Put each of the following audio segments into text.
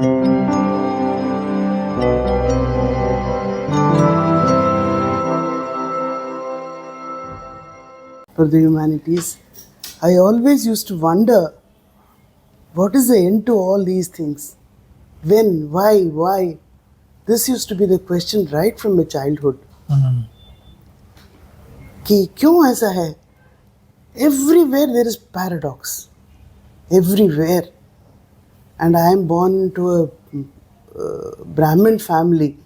For the humanities, I always used to wonder, what is the end to all these things? When? Why? This used to be the question right from my childhood. कि क्यों ऐसा है? Everywhere there is paradox. Everywhere. And I am born into a Brahmin family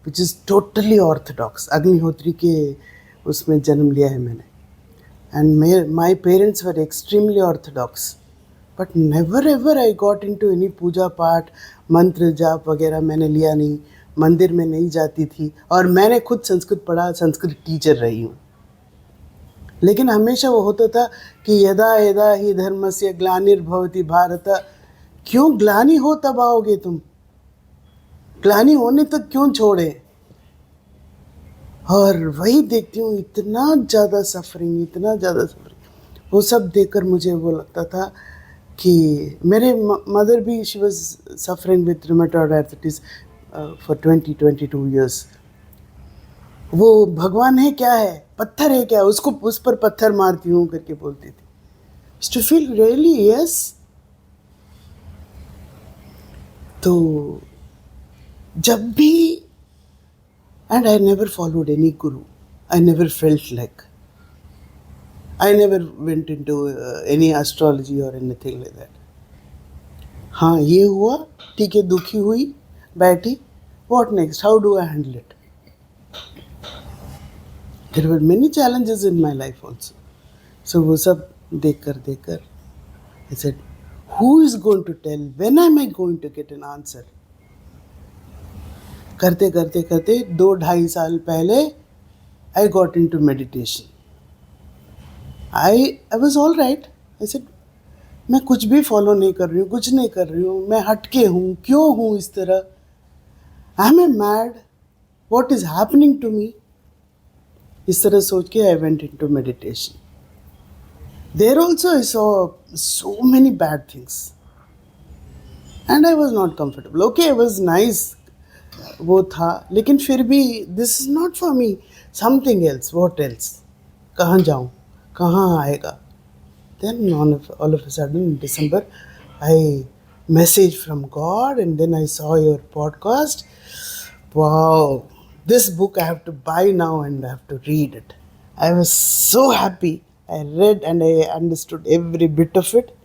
which is totally orthodox. Agnihotri के उसमें जन्म लिया है मैंने. And my parents were extremely orthodox. But never ever I got into any पूजा पाठ, मंत्र जाप वगैरह मैंने लिया नहीं. मंदिर में नहीं जाती थी. और मैंने खुद संस्कृत पढ़ा, संस्कृत टीचर रही हूँ. लेकिन हमेशा वो होता था कि यदा यदा ही धर्मस्य ग्लानिर्भवति भारत. क्यों ग्लानि हो तब आओगे तुम? ग्लानि होने तक क्यों छोड़े? और वही देखती हूँ, इतना ज़्यादा सफरिंग. वो सब देखकर मुझे वो लगता था कि मेरे मदर भी, she was suffering with rheumatoid arthritis for 22 years. वो भगवान है क्या है, पत्थर है क्या, उसको उस पर पत्थर मारती हूँ करके बोलती थी. To feel really yes. तो जब भी, and I never followed any guru. I never felt like. I never went into any astrology or anything like that. हाँ ये हुआ, ठीक है, दुखी हुई, बैठी. What next? How do I handle it? There were many challenges in my life also. So वो सब देख कर I said, who is going to tell? When am I going to get an answer? करते 2-2.5 साल पहले I got into meditation. I was all right. I said, मैं कुछ भी फॉलो नहीं कर रही हूँ, कुछ नहीं कर रही हूँ, मैं हटके हूँ, क्यों हूँ इस तरह? Am I mad? What is happening to me? इस तरह सोच के I went into meditation. There also I saw so many bad things. And I was not comfortable. Okay, it was nice. वो था, लेकिन फिर भी this is not for me. Something else. What else? कहाँ जाऊँ? कहाँ आएगा? Then all of a sudden in December, I messaged from God, and then I saw your podcast. Wow, this book I have to buy now and I have to read it. I was so happy. I read and I understood every bit of it,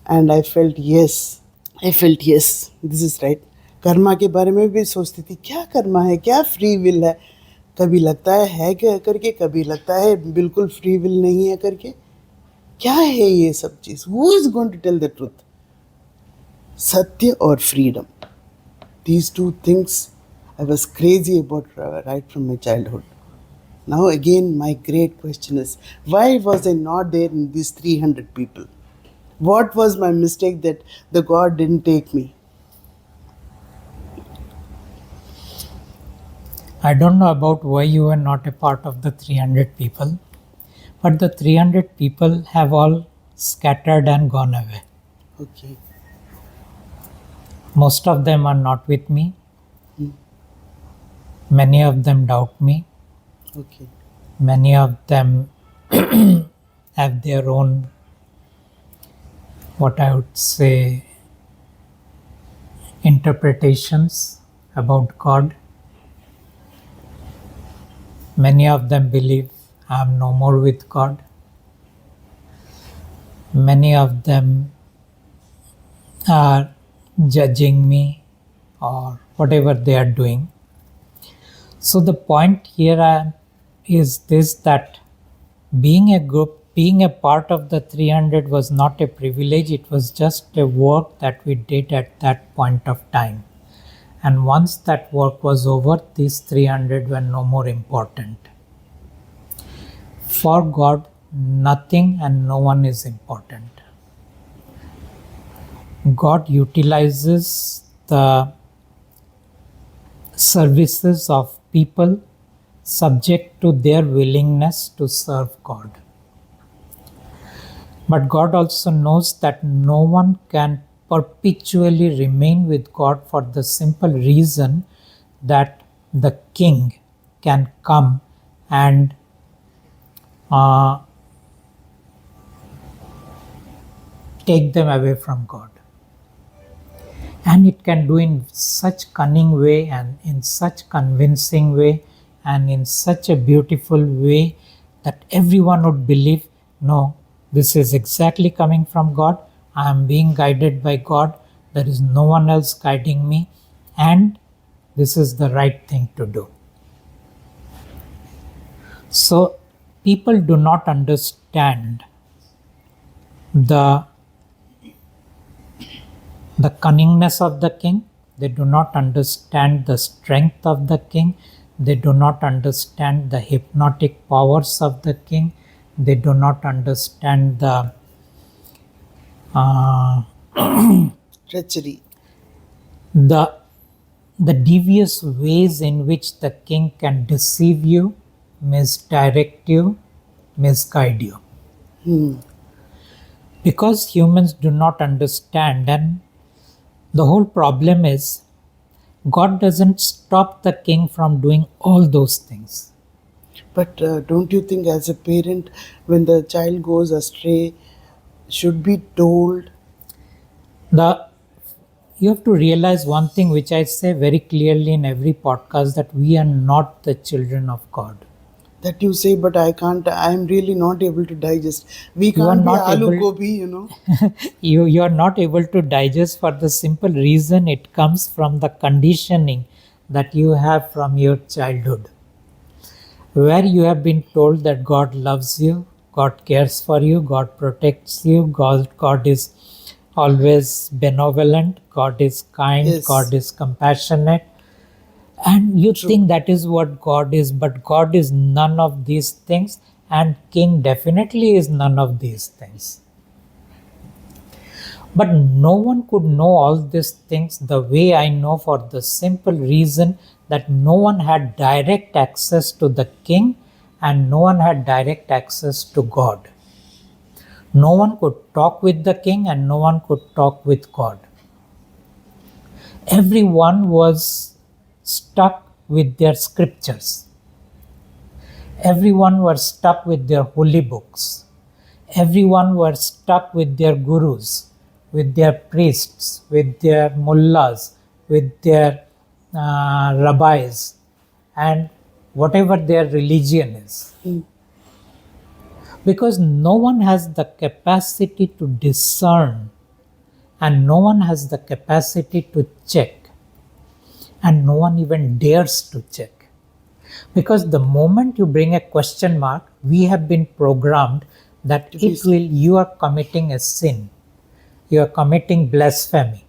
and I felt yes, this is right. Karma के बारे में भी सोचती थी, क्या कर्मा है, क्या free will है. कभी लगता है क्या करके, कभी लगता है बिल्कुल फ्री विल नहीं है करके. क्या है ये सब चीज़? Who is going to tell the truth? सत्य और freedom, these two things I was crazy about right from my childhood. Now again my great question is, why was I not there in these 300 people? What was my mistake that the God didn't take me? I don't know about why you were not a part of the 300 people, but the 300 people have all scattered and gone away. Okay. Most of them are not with me. Many of them doubt me. Okay. Many of them have their own, what I would say, interpretations about God. Many of them believe I am no more with God. Many of them are judging me or whatever they are doing. So the point here is this, that being a group, being a part of the 300 was not a privilege, it was just a work that we did at that point of time. And once that work was over, these 300 were no more important. For God, nothing and no one is important. God utilizes the services of people subject to their willingness to serve God. But God also knows that no one can perpetually remain with God for the simple reason that the king can come and take them away from God. And it can do in such cunning way and in such convincing way and in such a beautiful way that everyone would believe, no, this is exactly coming from God. I am being guided by God. There is no one else guiding me, and this is the right thing to do. So people do not understand the cunningness of the king. They do not understand the strength of the king. They do not understand the hypnotic powers of the king. They do not understand the Treachery. the the devious ways in which the king can deceive you, misdirect you, misguide you. Because humans do not understand, and the whole problem is God doesn't stop the king from doing all those things. But don't you think, as a parent, when the child goes astray, should be told? You have to realize one thing which I say very clearly in every podcast, that we are not the children of God. That you say, but I can't. I'm really not able to digest. We You are can't be not aloo able- gobi, you know. You are not able to digest for the simple reason it comes from the conditioning that you have from your childhood, where you have been told that God loves you, God cares for you, God protects you, God is always benevolent, God is kind, Yes. God is compassionate. And you True. think that is what God is, but God is none of these things, and King definitely is none of these things. But no one could know all these things the way I know, for the simple reason that no one had direct access to the king and no one had direct access to God. No one could talk with the king and no one could talk with God. Everyone was stuck with their scriptures. Everyone was stuck with their holy books. Everyone was stuck with their gurus, with their priests, with their mullahs, with their rabbis, and whatever their religion is. Because no one has the capacity to discern, and no one has the capacity to check, and no one even dares to check. Because the moment you bring a question mark, we have been programmed that you are committing a sin, you are committing blasphemy.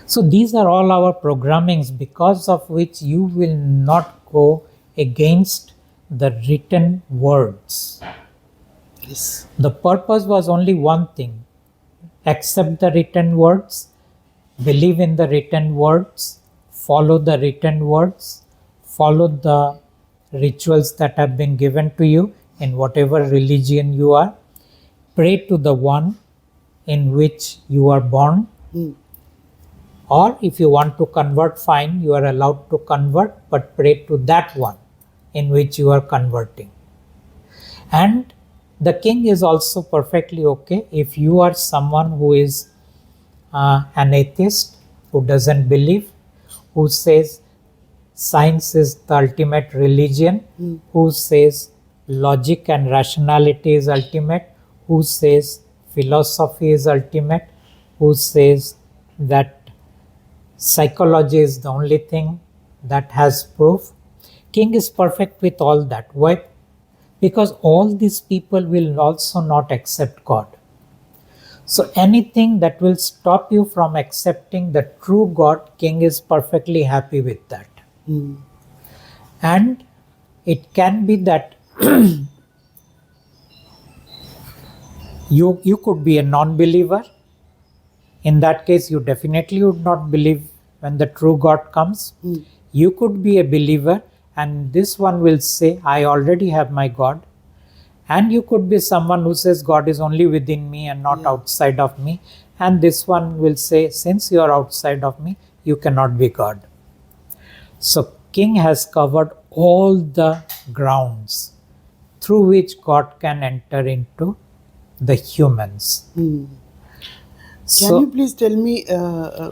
So these are all our programmings, because of which you will not go against the written words. Yes. The purpose was only one thing: accept the written words, believe in the written words, follow the written words, follow the rituals that have been given to you in whatever religion you are, pray to the one in which you are born. Or if you want to convert, fine, you are allowed to convert, but pray to that one in which you are converting. And the king is also perfectly okay if you are someone who is an atheist, who doesn't believe, who says science is the ultimate religion, who says logic and rationality is ultimate, who says philosophy is ultimate, who says that psychology is the only thing that has proof. King is perfect with all that. Why? Because all these people will also not accept God. So anything that will stop you from accepting the true God, King is perfectly happy with that. And it can be that you could be a non-believer. In that case, you definitely would not believe when the true God comes. You could be a believer, and this one will say, I already have my God, And you could be someone who says God is only within me and not outside of me. And this one will say, since you are outside of me, you cannot be God. So King has covered all the grounds through which God can enter into the humans. Can So you please tell me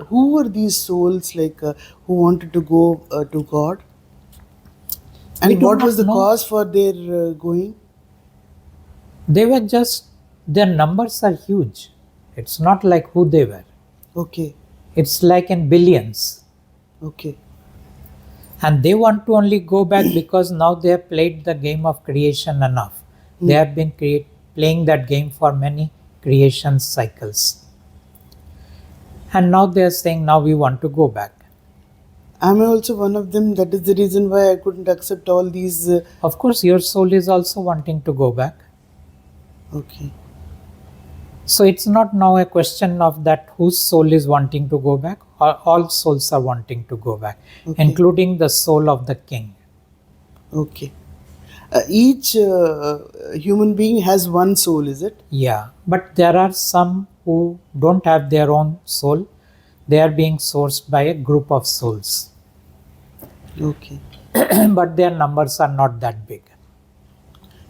who were these souls who wanted to go to God? we And do what was not the know. cause for their going? They were just, their numbers are huge. It's not like who they were. Okay, It's like in billions. okay. And they want to only go back because now they have played the game of creation enough. They have been playing that game for many creation cycles. And now they are saying, now we want to go back. Am I also one of them? That is the reason why I couldn't accept all these. Of course, your soul is also wanting to go back. Okay, So it's not now a question of that whose soul is wanting to go back. All souls are wanting to go back, Okay. including the soul of the king. okay. Each human being has one soul, is it? Yeah, but there are some who don't have their own soul. They are being sourced by a group of souls. Okay. But their numbers are not that big.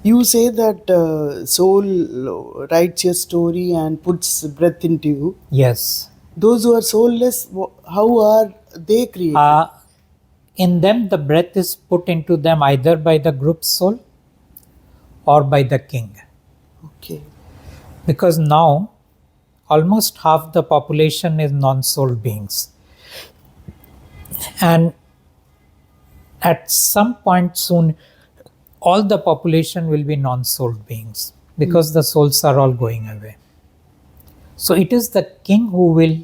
You say that soul writes your story and puts breath into you. Yes. Those who are soulless, how are they created? In them, the breath is put into them either by the group soul or by the king. Okay. Because now, almost half the population is non-soul beings. And at some point soon, all the population will be non-soul beings because the souls are all going away. So it is the king who will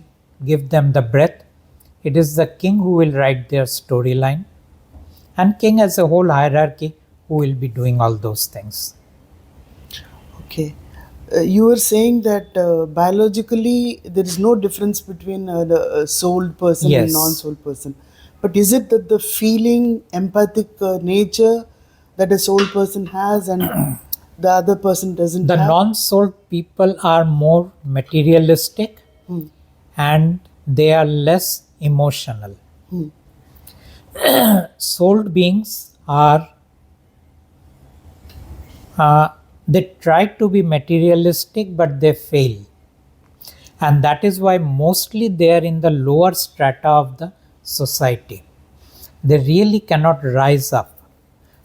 give them the breath. It is the king who will write their storyline. And king has a whole hierarchy who will be doing all those things. Okay. You were saying that biologically there is no difference between the souled person and Yes. non-soul person. But is it that the feeling, empathic nature that a soul person has and the other person doesn't The have? non-soul people are more materialistic and they are less emotional. Souled beings are, they try to be materialistic but they fail. And that is why mostly they are in the lower strata of the society. They really cannot rise up.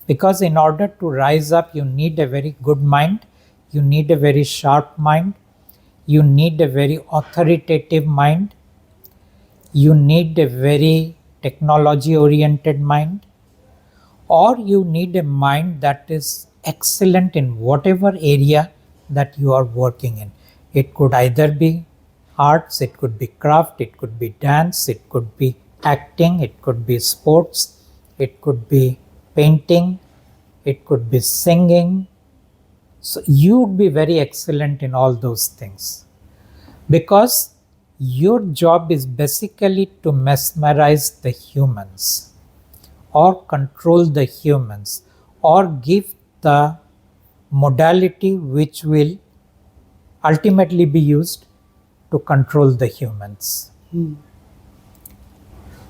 Because in order to rise up, you need a very good mind, you need a very sharp mind, you need a very authoritative mind, you need a very technology oriented mind, or you need a mind that is excellent in whatever area that you are working in. It could either be arts, it could be craft, it could be dance, it could be acting, it could be sports, it could be painting, it could be singing. So you would be very excellent in all those things because your job is basically to mesmerize the humans or control the humans or give the modality which will ultimately be used to control the humans.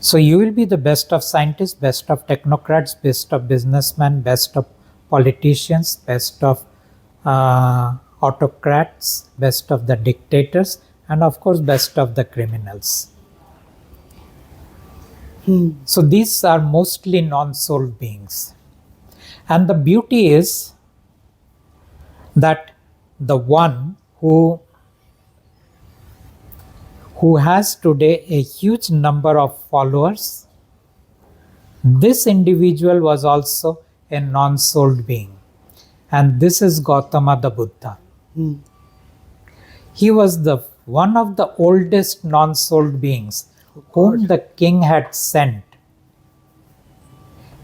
So you will be the best of scientists, best of technocrats, best of businessmen, best of politicians, best of autocrats, best of the dictators, and of course best of the criminals. So these are mostly non-soul beings. And the beauty is that the one who has today a huge number of followers, this individual was also a non-souled being. And this is Gautama the Buddha. He was the one of the oldest non-souled beings whom the king had sent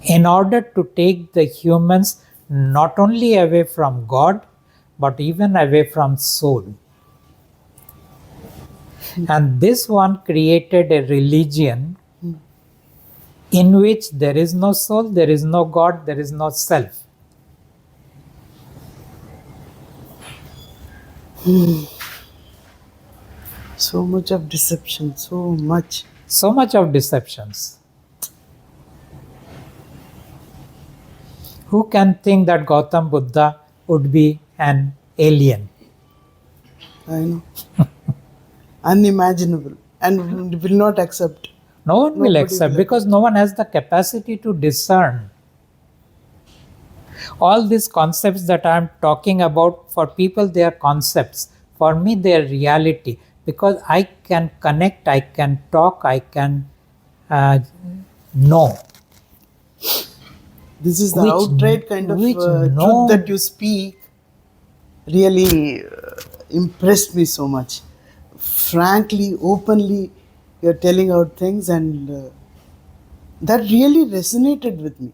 in order to take the humans not only away from God, but even away from soul. And this one created a religion in which there is no soul, there is no God, there is no self. So much of deception, so much. So much of deceptions. Who can think that Gautam Buddha would be an alien? I know. Unimaginable. And will not accept. No one will Nobody accept will because no one has the capacity to discern. All these concepts that I am talking about, for people, they are concepts. For me, they are reality because I can connect, I can talk, I can uh, know. This is the Which, outright kind of which truth that no, you speak really impressed me so much. Frankly, openly, you're telling out things, and that really resonated with me.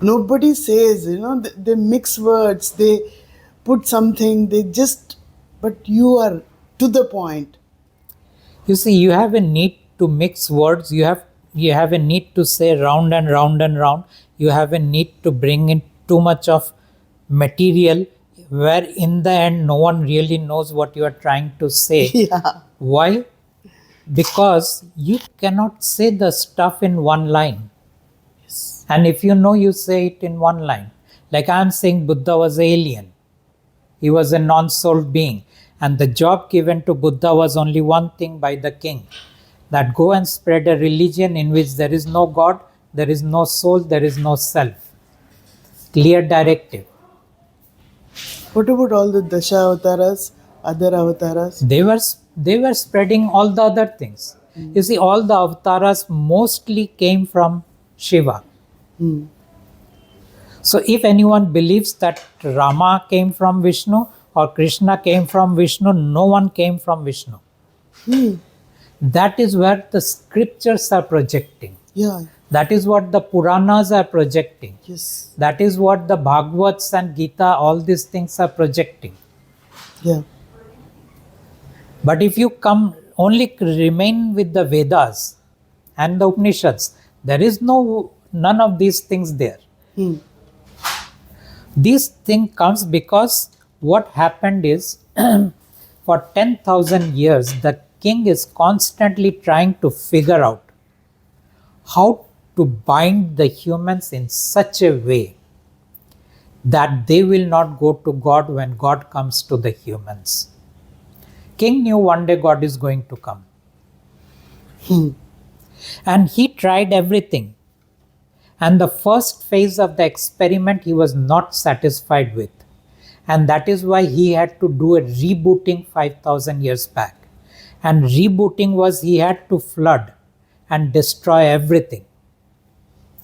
Nobody says, they mix words, they put something, they just, but you are to the point. you see, you have a need to mix words. You have a need to say round and round and round. You have a need to bring in too much of material, where in the end no one really knows what you are trying to say. Yeah. Why? Because you cannot say the stuff in one line. Yes. And if you know, you say it in one line. Like I am saying, Buddha was alien. He was a non-souled being. And the job given to Buddha was only one thing by the king, that go and spread a religion in which there is no God, there is no soul, there is no self. Clear directive. What about all the Dasha avatars, other avatars? They were spreading all the other things. You see, all the avatars mostly came from Shiva. Hmm. So if anyone believes that Rama came from Vishnu or Krishna came from Vishnu, no one came from Vishnu. That is where the scriptures are projecting. Yeah. That is what the Puranas are projecting. Yes. That is what the Bhagavats and Gita, all these things are projecting. Yeah. But if you only remain with the Vedas and the Upanishads, there is none of these things there. Hmm. This thing comes because what happened is for 10,000 years, the king is constantly trying to figure out how to bind the humans in such a way that they will not go to God when God comes to the humans. King knew one day God is going to come. And he tried everything. And the first phase of the experiment he was not satisfied with. And that is why he had to do a rebooting 5,000 years back. And rebooting was he had to flood and destroy everything.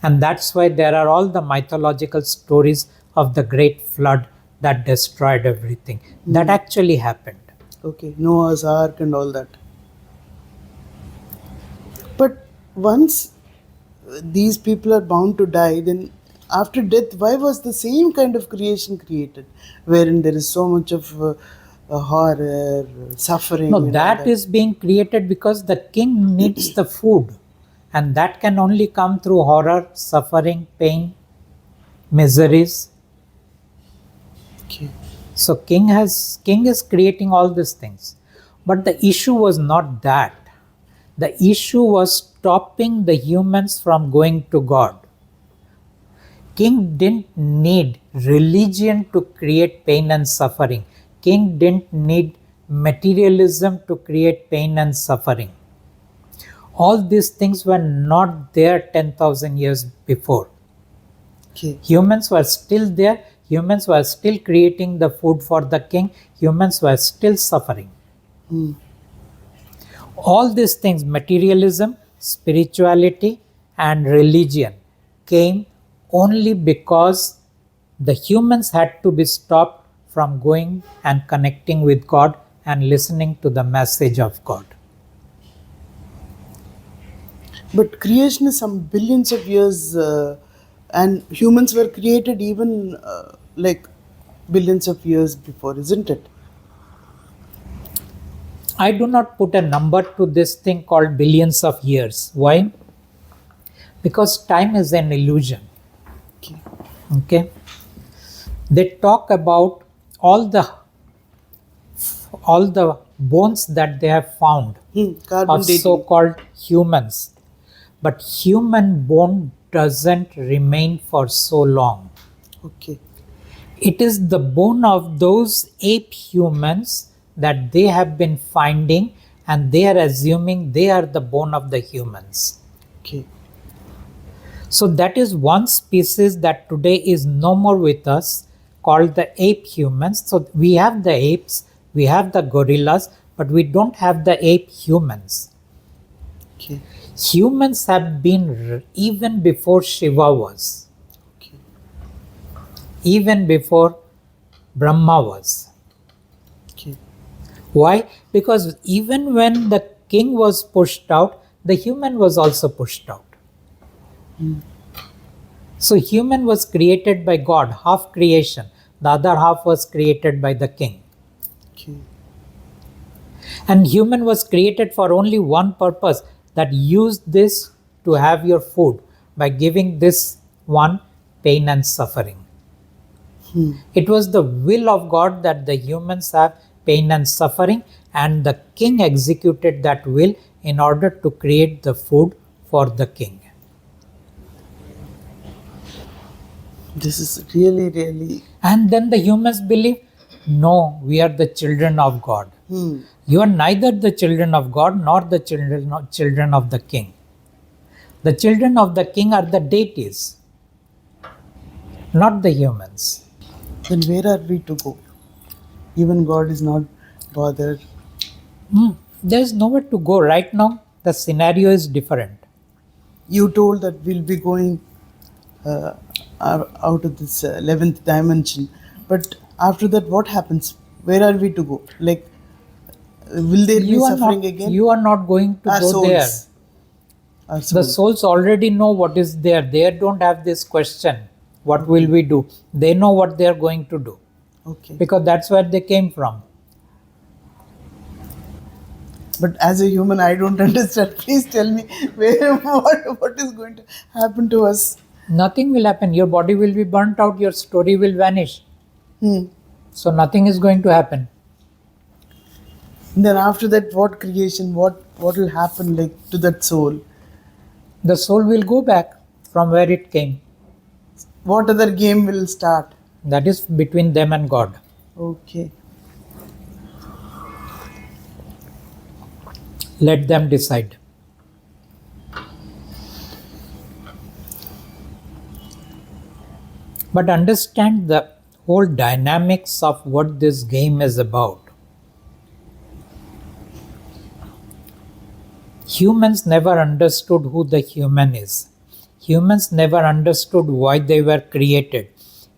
And that's why there are all the mythological stories of the great flood that destroyed everything. That actually happened. Okay. Noah's Ark and all that. But once these people are bound to die, then after death, why was the same kind of creation created, wherein there is so much of horror, suffering? No, and all that is being created because the king needs the food. And that can only come through horror, suffering, pain, miseries. Okay. So king is creating all these things. But the issue was not that. The issue was stopping the humans from going to God. King didn't need religion to create pain and suffering. King didn't need materialism to create pain and suffering. All these things were not there 10,000 years before. Okay. Humans were still there. Humans were still creating the food for the king. Humans were still suffering. All these things, materialism, spirituality, and religion, came only because the humans had to be stopped from going and connecting with God and listening to the message of God. But creation is some billions of years, and humans were created even like billions of years before, isn't it? I do not put a number to this thing called billions of years. Why? Because time is an illusion. Okay. Okay? They talk about all the bones that they have found Carbon of dating. so-called humans. But human bone doesn't remain for so long. Okay. It is the bone of those ape humans that they have been finding, and they are assuming they are the bone of the humans. Okay. So that is one species that today is no more with us, called the ape humans. So we have the apes, we have the gorillas, but we don't have the ape humans. Okay. Humans have been even before Shiva was, Okay. even before Brahma was. Okay. Why? Because even when the king was pushed out, the human was also pushed out. So human was created by God, half creation. The other half was created by the king. Okay. And human was created for only one purpose, that use this to have your food by giving this one pain and suffering. It was the will of God that the humans have pain and suffering, and the king executed that will in order to create the food for the king. This is really, really. And then the humans believe, no, we are the children of God. You are neither the children of God nor the children of the king. The children of the king are the deities, not the humans. Then where are we to go? Even God is not bothered. There is nowhere to go right now. The scenario is different. You told that we'll be going out of this 11th dimension. But after that, what happens? Where are we to go? Like, will there be suffering again? You are not going to Our go souls. there. Our The souls. souls already know what is there. They don't have this question, what will we do? They know what they are going to do, Okay. because that's where they came from. But as a human, I don't understand. Please tell me what is going to happen to us. Nothing will happen. Your body will be burnt out. Your story will vanish. Hmm. So nothing is going to happen. Then after that, what creation? What will happen like to that soul? The soul will go back from where it came. What other game will start? That is between them and God. Okay. Let them decide. But understand the whole dynamics of what this game is about. Humans never understood who the human is. Humans never understood why they were created.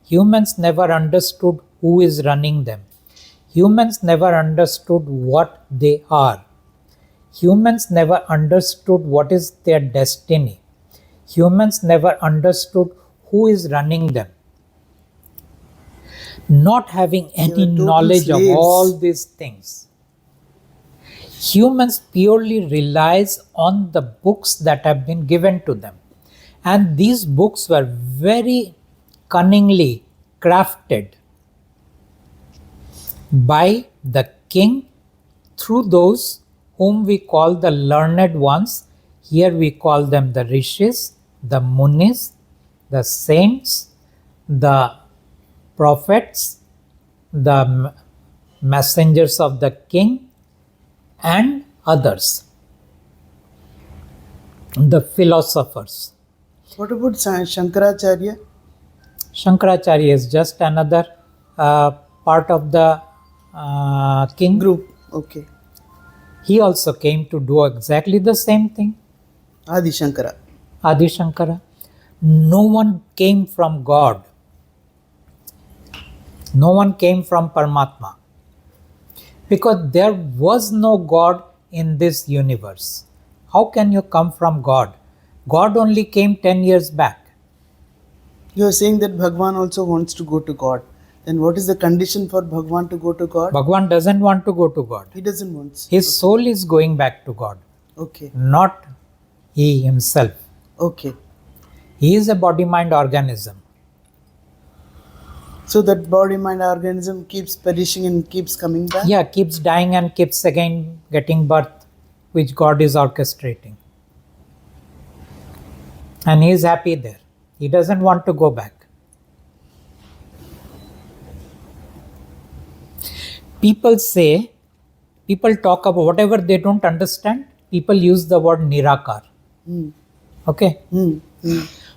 Humans never understood who is running them. Humans never understood what they are. Humans never understood what is their destiny. Humans never understood who is running them. Not having any total knowledge of slaves. all these things, humans purely relies on the books that have been given to them. And these books were very cunningly crafted by the king through those whom we call the learned ones. Here we call them the rishis, the munis, the saints, the prophets, the messengers of the king, and others, the philosophers. What about Shankaracharya? Shankaracharya is just another part of the king Group. Okay. He also came to do exactly the same thing. Adi Shankara. Adi Shankara. No one came from God. No one came from Paramatma. Because there was no God in this universe. How can you come from God? God only came 10 years back. You are saying that Bhagwan also wants to go to God. Then what is the condition for Bhagwan to go to God? Bhagwan doesn't want to go to God. He doesn't want. His soul is going back to God. Okay. Not he himself. Okay. He is a body-mind organism. So that body, mind, organism keeps perishing and keeps coming back. Yeah, keeps dying and keeps again getting birth, which God is orchestrating. And he is happy there. He doesn't want to go back. People talk about whatever they don't understand, people use the word Nirakar. Okay?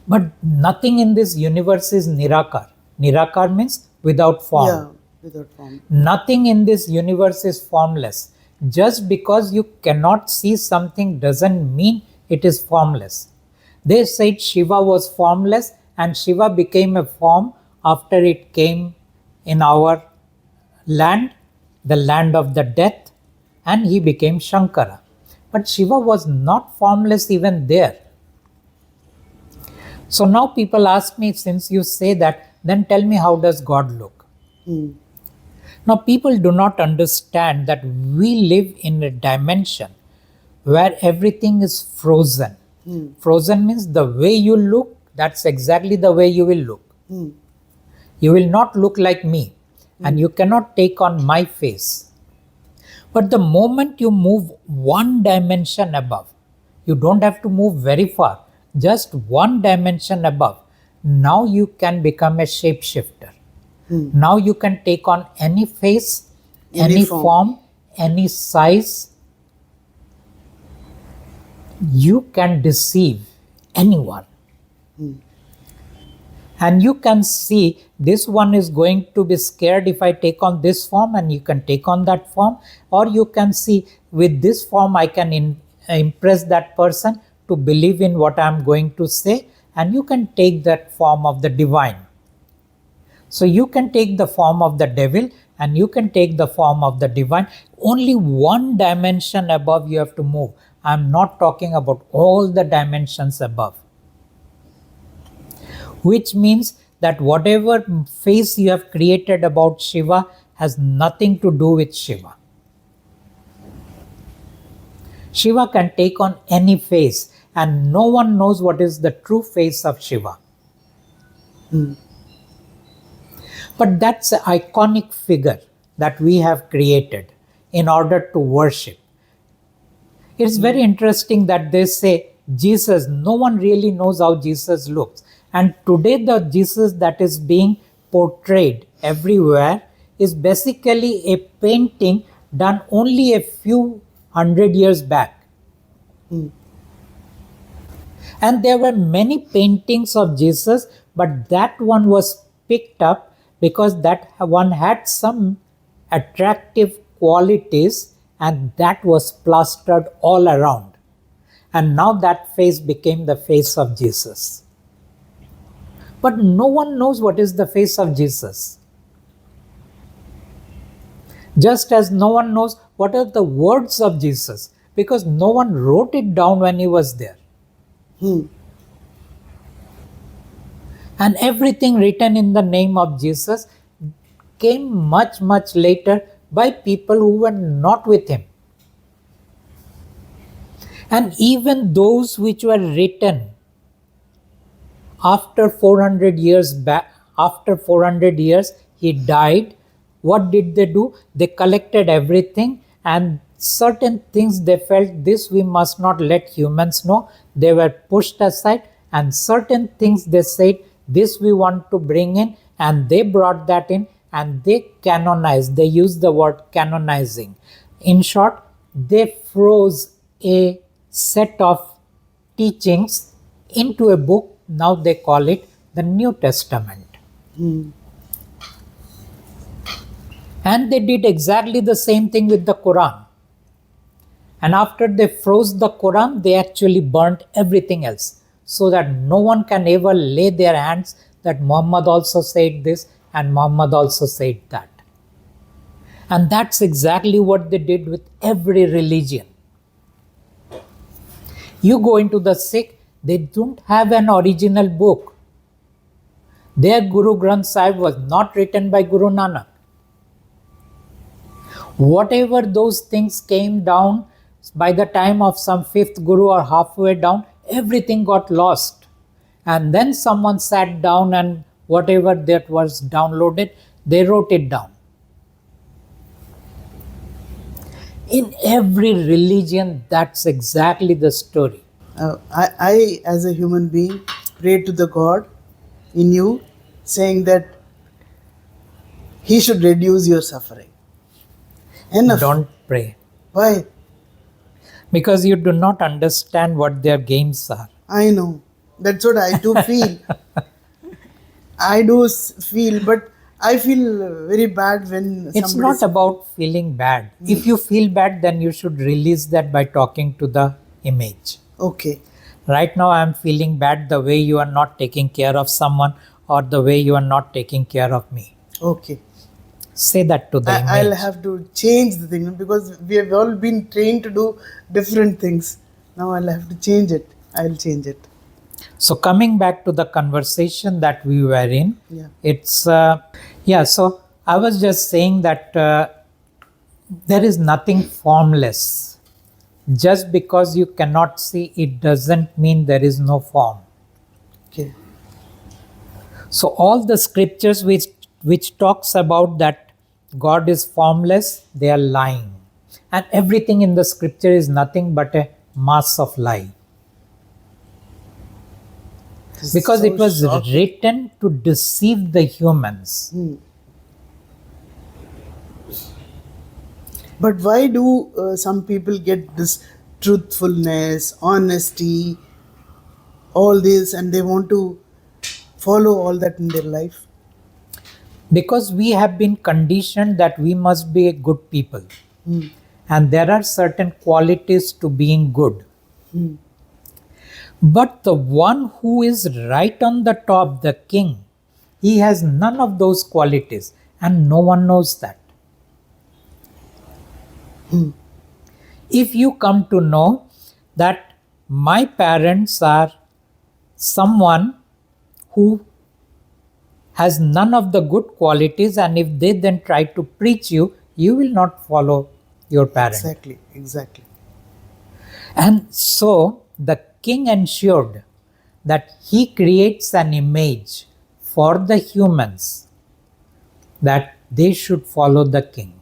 But nothing in this universe is Nirakar. Nirakar means without form. Yeah, without form. Nothing in this universe is formless. Just because you cannot see something doesn't mean it is formless. They said Shiva was formless and Shiva became a form after it came in our land, the land of the death, and he became Shankara. But Shiva was not formless even there. So now people ask me, since you say that, then tell me, how does God look? Now people do not understand that we live in a dimension where everything is frozen. Frozen means the way you look, that's exactly the way you will look. You will not look like me, and you cannot take on my face. But the moment you move one dimension above, you don't have to move very far, just one dimension above, now you can become a shapeshifter. Now you can take on any face, any form, any size. You can deceive anyone. And you can see this one is going to be scared if I take on this form, and you can take on that form. Or you can see with this form I can impress that person to believe in what I am going to say, and you can take that form of the divine. So you can take the form of the devil and you can take the form of the divine. Only one dimension above you have to move. I am not talking about all the dimensions above. Which means that whatever face you have created about Shiva has nothing to do with Shiva. Shiva can take on any face, and no one knows what is the true face of Shiva. But that's an iconic figure that we have created in order to worship. It's very interesting that they say Jesus, no one really knows how Jesus looks. And today the Jesus that is being portrayed everywhere is basically a painting done only a few hundred years back. And there were many paintings of Jesus, but that one was picked up because that one had some attractive qualities, and that was plastered all around. And now that face became the face of Jesus. But no one knows what is the face of Jesus. Just as no one knows what are the words of Jesus, because no one wrote it down when he was there. And everything written in the name of Jesus came much, much later by people who were not with him. And even those which were written after 400 years back, after 400 years he died, what did they do? They collected everything, and certain things they felt this we must not let humans know. They were pushed aside, and certain things they said this we want to bring in, and they brought that in and they canonized. They used the word canonizing. In short, they froze a set of teachings into a book. Now they call it the New Testament. And they did exactly the same thing with the Quran. And after they froze the Quran, they actually burnt everything else, so that no one can ever lay their hands that Muhammad also said this and Muhammad also said that. And that's exactly what they did with every religion. You go into the Sikh, they don't have an original book. Their Guru Granth Sahib was not written by Guru Nanak. Whatever those things came down by the time of some fifth Guru or halfway down, everything got lost. And then someone sat down and whatever that was downloaded, they wrote it down. In every religion, that's exactly the story. I, as a human being, pray to the God in you, saying that He should reduce your suffering. Enough. Don't pray. Why? Because you do not understand what their games are. I know. That's what I do feel. I do feel, but I feel very bad when It's somebody not about feeling bad. If you feel bad, then you should release that by talking to the image. Okay. Right now, I am feeling bad the way you are not taking care of someone or the way you are not taking care of me. Okay. Say that to the image. I'll have to change the thing because we have all been trained to do different things. Now I'll have to change it. I'll change it. So coming back to the conversation that we were in, Yeah. it's so I was just saying that there is nothing formless. Just because you cannot see, it doesn't mean there is no form. Okay. So all the scriptures which talks about that God is formless, they are lying. And everything in the scripture is nothing but a mass of lie. Because it was written to deceive the humans. But why do some people get this truthfulness, honesty, all this, and they want to follow all that in their life? Because we have been conditioned that we must be good people. And there are certain qualities to being good. But the one who is right on the top, the king, he has none of those qualities, and no one knows that. If you come to know that my parents are someone who has none of the good qualities, and if they then try to preach you, you will not follow your parents. Exactly. And so the king ensured that he creates an image for the humans that they should follow the king.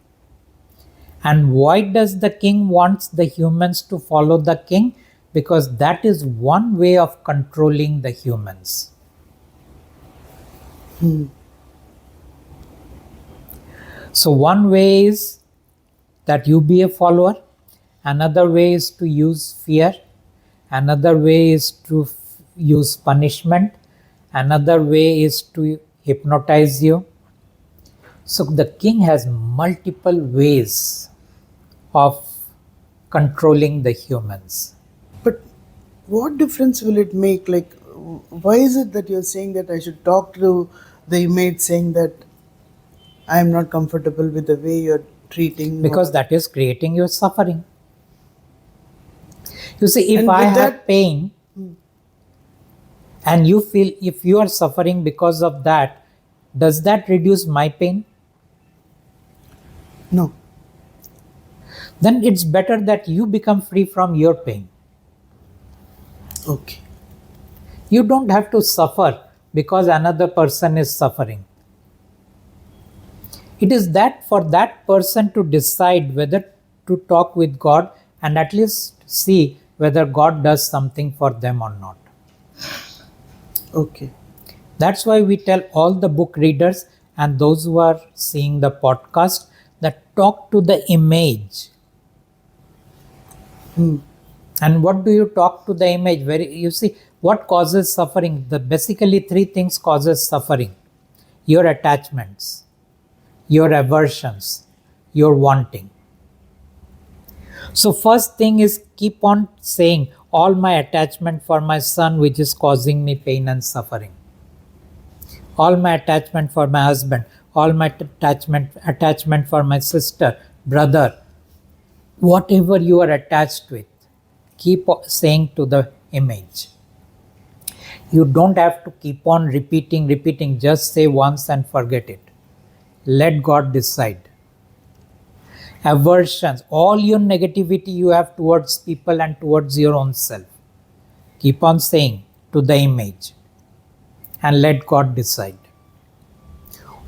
And why does the king wants the humans to follow the king? Because that is one way of controlling the humans. So one way is that you be a follower. Another way is to use fear. Another way is to use punishment. Another way is to hypnotize you. So the king has multiple ways of controlling the humans. But what difference will it make? Like, why is it that you're saying that I should talk to the image saying that I am not comfortable with the way you're treating? Because that is creating your suffering. You see, if And I with have that- pain and you feel if you are suffering because of that, does that reduce my pain? No. Then it's better that you become free from your pain. Okay. You don't have to suffer because another person is suffering. It is that for that person to decide whether to talk with God and at least see whether God does something for them or not. Okay. That's why we tell all the book readers and those who are seeing the podcast that talk to the image. And what do you talk to the image? You see, what causes suffering? Basically 3 things causes suffering. Your attachments, your aversions, your wanting. So first thing is keep on saying all my attachment for my son which is causing me pain and suffering. All my attachment for my husband, all my attachment for my sister, brother, whatever you are attached with, keep saying to the image. You don't have to keep on repeating, just say once and forget it. Let God decide. Aversions, all your negativity you have towards people and towards your own self. Keep on saying to the image and let God decide.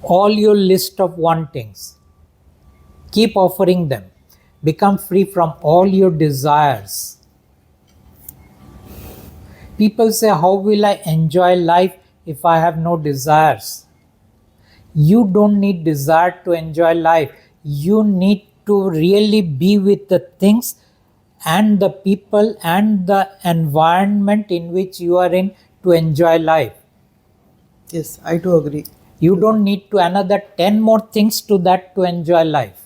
all your list of wantings. Keep offering them. Become free from all your desires. People say, how will I enjoy life if I have no desires? You don't need desire to enjoy life. You need to really be with the things and the people and the environment in which you are in to enjoy life. Yes, I do agree. You don't need to another 10 more things to that to enjoy life.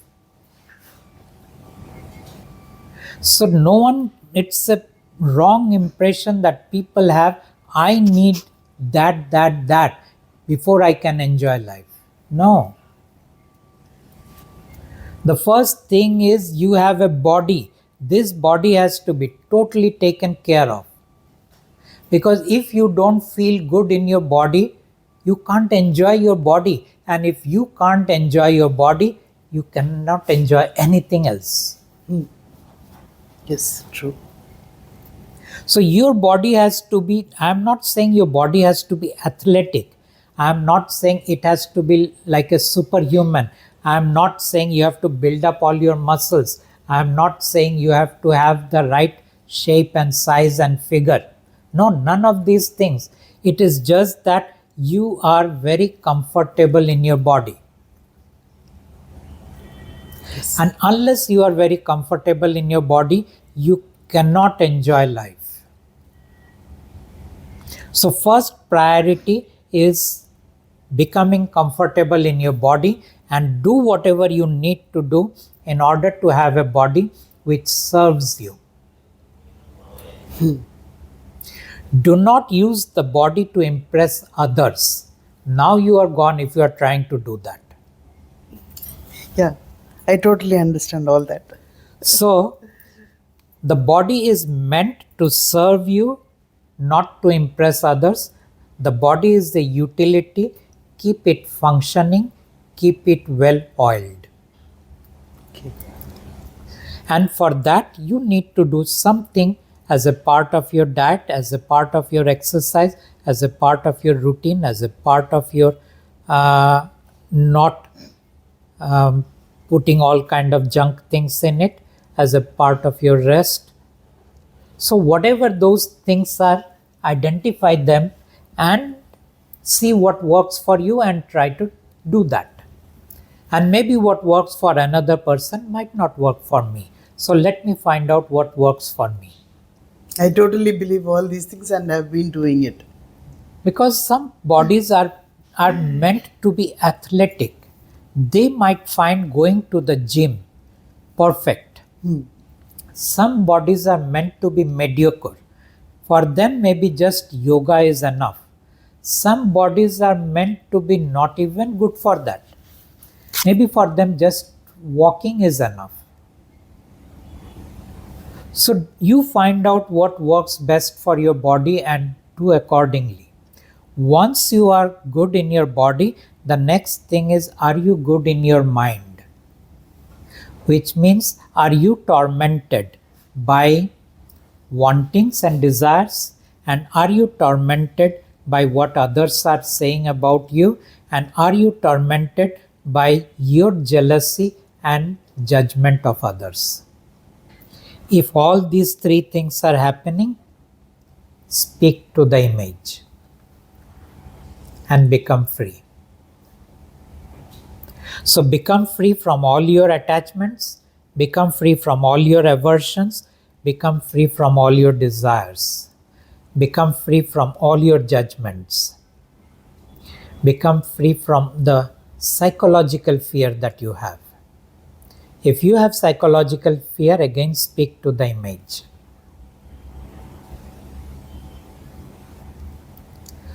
So no one, it's a wrong impression that people have, I need that before I can enjoy life. No. The first thing is you have a body. This body has to be totally taken care of. Because if you don't feel good in your body, you can't enjoy your body. And if you can't enjoy your body, you cannot enjoy anything else. Yes, true. So your body has to be, I'm not saying your body has to be athletic. I'm not saying it has to be like a superhuman. I'm not saying you have to build up all your muscles. I'm not saying you have to have the right shape and size and figure. No, none of these things. It is just that you are very comfortable in your body. Yes. And unless you are very comfortable in your body, you cannot enjoy life. So first priority is becoming comfortable in your body and do whatever you need to do in order to have a body which serves you. Do not use the body to impress others. Now you are gone if you are trying to do that. Yeah, I totally understand all that. So the body is meant to serve you, not to impress others. The body is the utility. Keep it functioning, keep it well oiled. Okay. And for that, you need to do something as a part of your diet, as a part of your exercise, as a part of your routine, as a part of your not putting all kind of junk things in it, as a part of your rest. So whatever those things are, identify them and see what works for you and try to do that. And maybe what works for another person might not work for me. So let me find out what works for me. I totally believe all these things and have been doing it. Because some bodies are meant to be athletic. They might find going to the gym perfect. Some bodies are meant to be mediocre. For them, maybe just yoga is enough. Some bodies are meant to be not even good for that. Maybe for them, just walking is enough. So you find out what works best for your body and do accordingly. Once you are good in your body, the next thing is, are you good in your mind? Which means, are you tormented by wantings and desires? And are you tormented by what others are saying about you? And are you tormented by your jealousy and judgment of others? If all these three things are happening, speak to the image and become free. So become free from all your attachments, become free from all your aversions, become free from all your desires, become free from all your judgments, become free from the psychological fear that you have. If you have psychological fear, again speak to the image.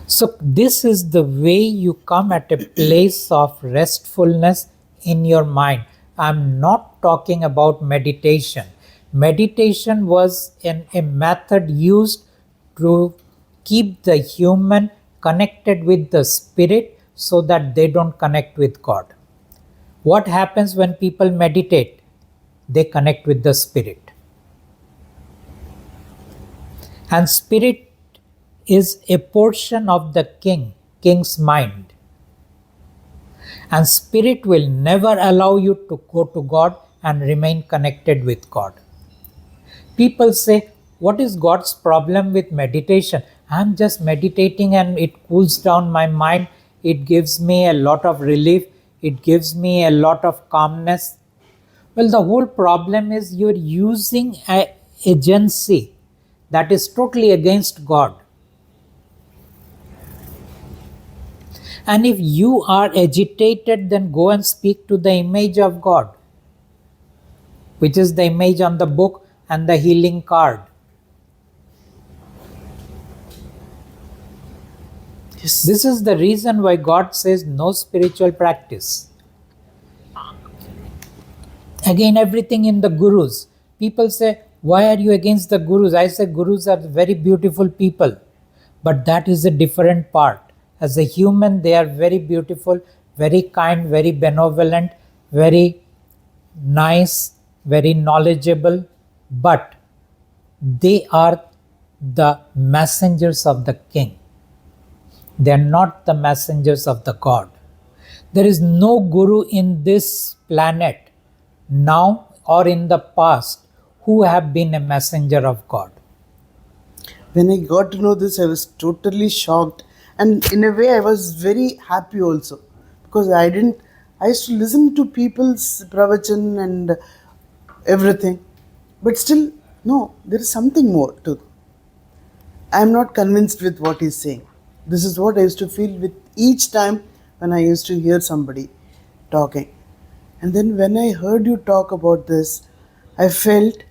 So this is the way you come at a place of restfulness in your mind. I'm not talking about meditation. Meditation was a method used to keep the human connected with the spirit so that they don't connect with God. What happens when people meditate? They connect with the spirit. And spirit is a portion of the king's mind. And spirit will never allow you to go to God and remain connected with God. People say, what is God's problem with meditation? I'm just meditating and it cools down my mind. It gives me a lot of relief. It gives me a lot of calmness. Well, the whole problem is you're using an agency that is totally against God. And if you are agitated, then go and speak to the image of God, which is the image on the book and the healing card. Yes. This is the reason why God says no spiritual practice. Again, everything in the gurus. People say, why are you against the gurus? I say, gurus are very beautiful people. But that is a different part. As a human, they are very beautiful, very kind, very benevolent, very nice, very knowledgeable. But they are the messengers of the king. They are not the messengers of the God. There is no guru in this planet now or in the past who have been a messenger of God. When I got to know this, I was totally shocked, and in a way, I was very happy also, because I didn't. I used to listen to people's pravachan and everything, but still, no, there is something more to. I am not convinced with what he's saying. This is what I used to feel with each time when I used to hear somebody talking, and then when I heard you talk about this, I felt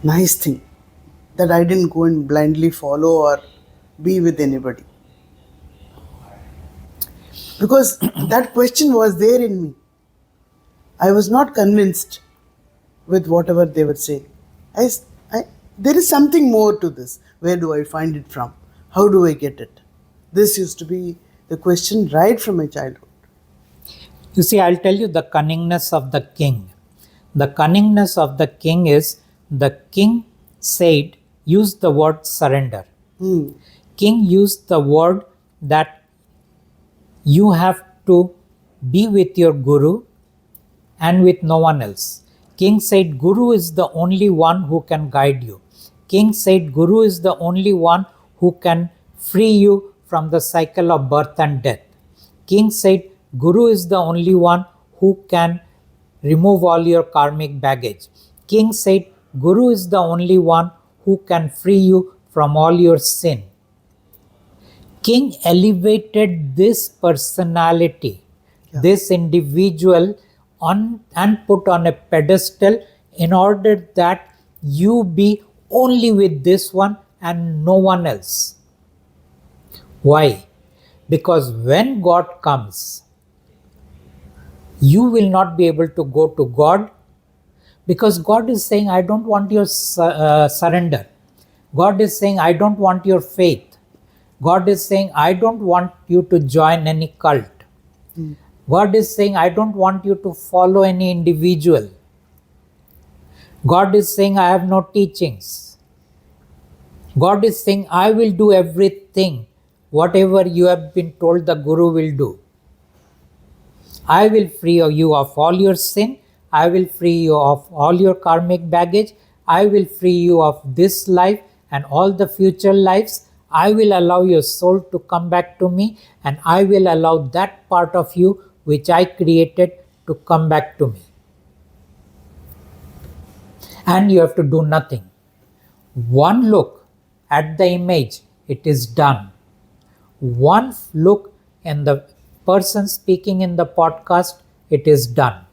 nice thing that I didn't go and blindly follow or be with anybody. Because that question was there in me. I was not convinced with whatever they were saying. I, I, there is something more to this. Where do I find it from? How do I get it? This used to be the question right from my childhood. You see, I'll tell you the cunningness of the king. The cunningness of the king is the king said, use the word surrender. King used the word that you have to be with your guru and with no one else. King said, Guru is the only one who can guide you. King said, Guru is the only one who can free you from the cycle of birth and death. King said, Guru is the only one who can remove all your karmic baggage. King said, Guru is the only one who can free you from all your sin. King elevated this personality, this individual and put on a pedestal in order that you be only with this one and no one else. Why? Because when God comes, you will not be able to go to God, because God is saying, I don't want your surrender. God is saying, I don't want your faith. God is saying, I don't want you to join any cult. God is saying, I don't want you to follow any individual. God is saying, I have no teachings. God is saying, I will do everything, whatever you have been told the Guru will do. I will free you of all your sin. I will free you of all your karmic baggage. I will free you of this life and all the future lives. I will allow your soul to come back to me, and I will allow that part of you which I created to come back to me. And you have to do nothing. One look at the image, it is done. One look in the person speaking in the podcast, it is done.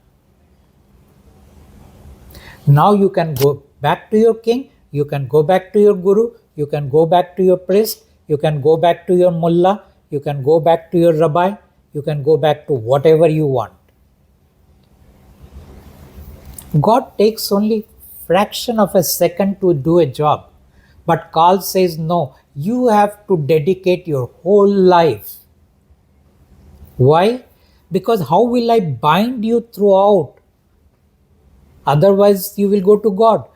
Now you can go back to your king, you can go back to your guru, you can go back to your priest, you can go back to your mullah, you can go back to your rabbi, you can go back to whatever you want. God takes only fraction of a second to do a job. But Carl says, no, you have to dedicate your whole life. Why? Because how will I bind you throughout? Otherwise, you will go to God.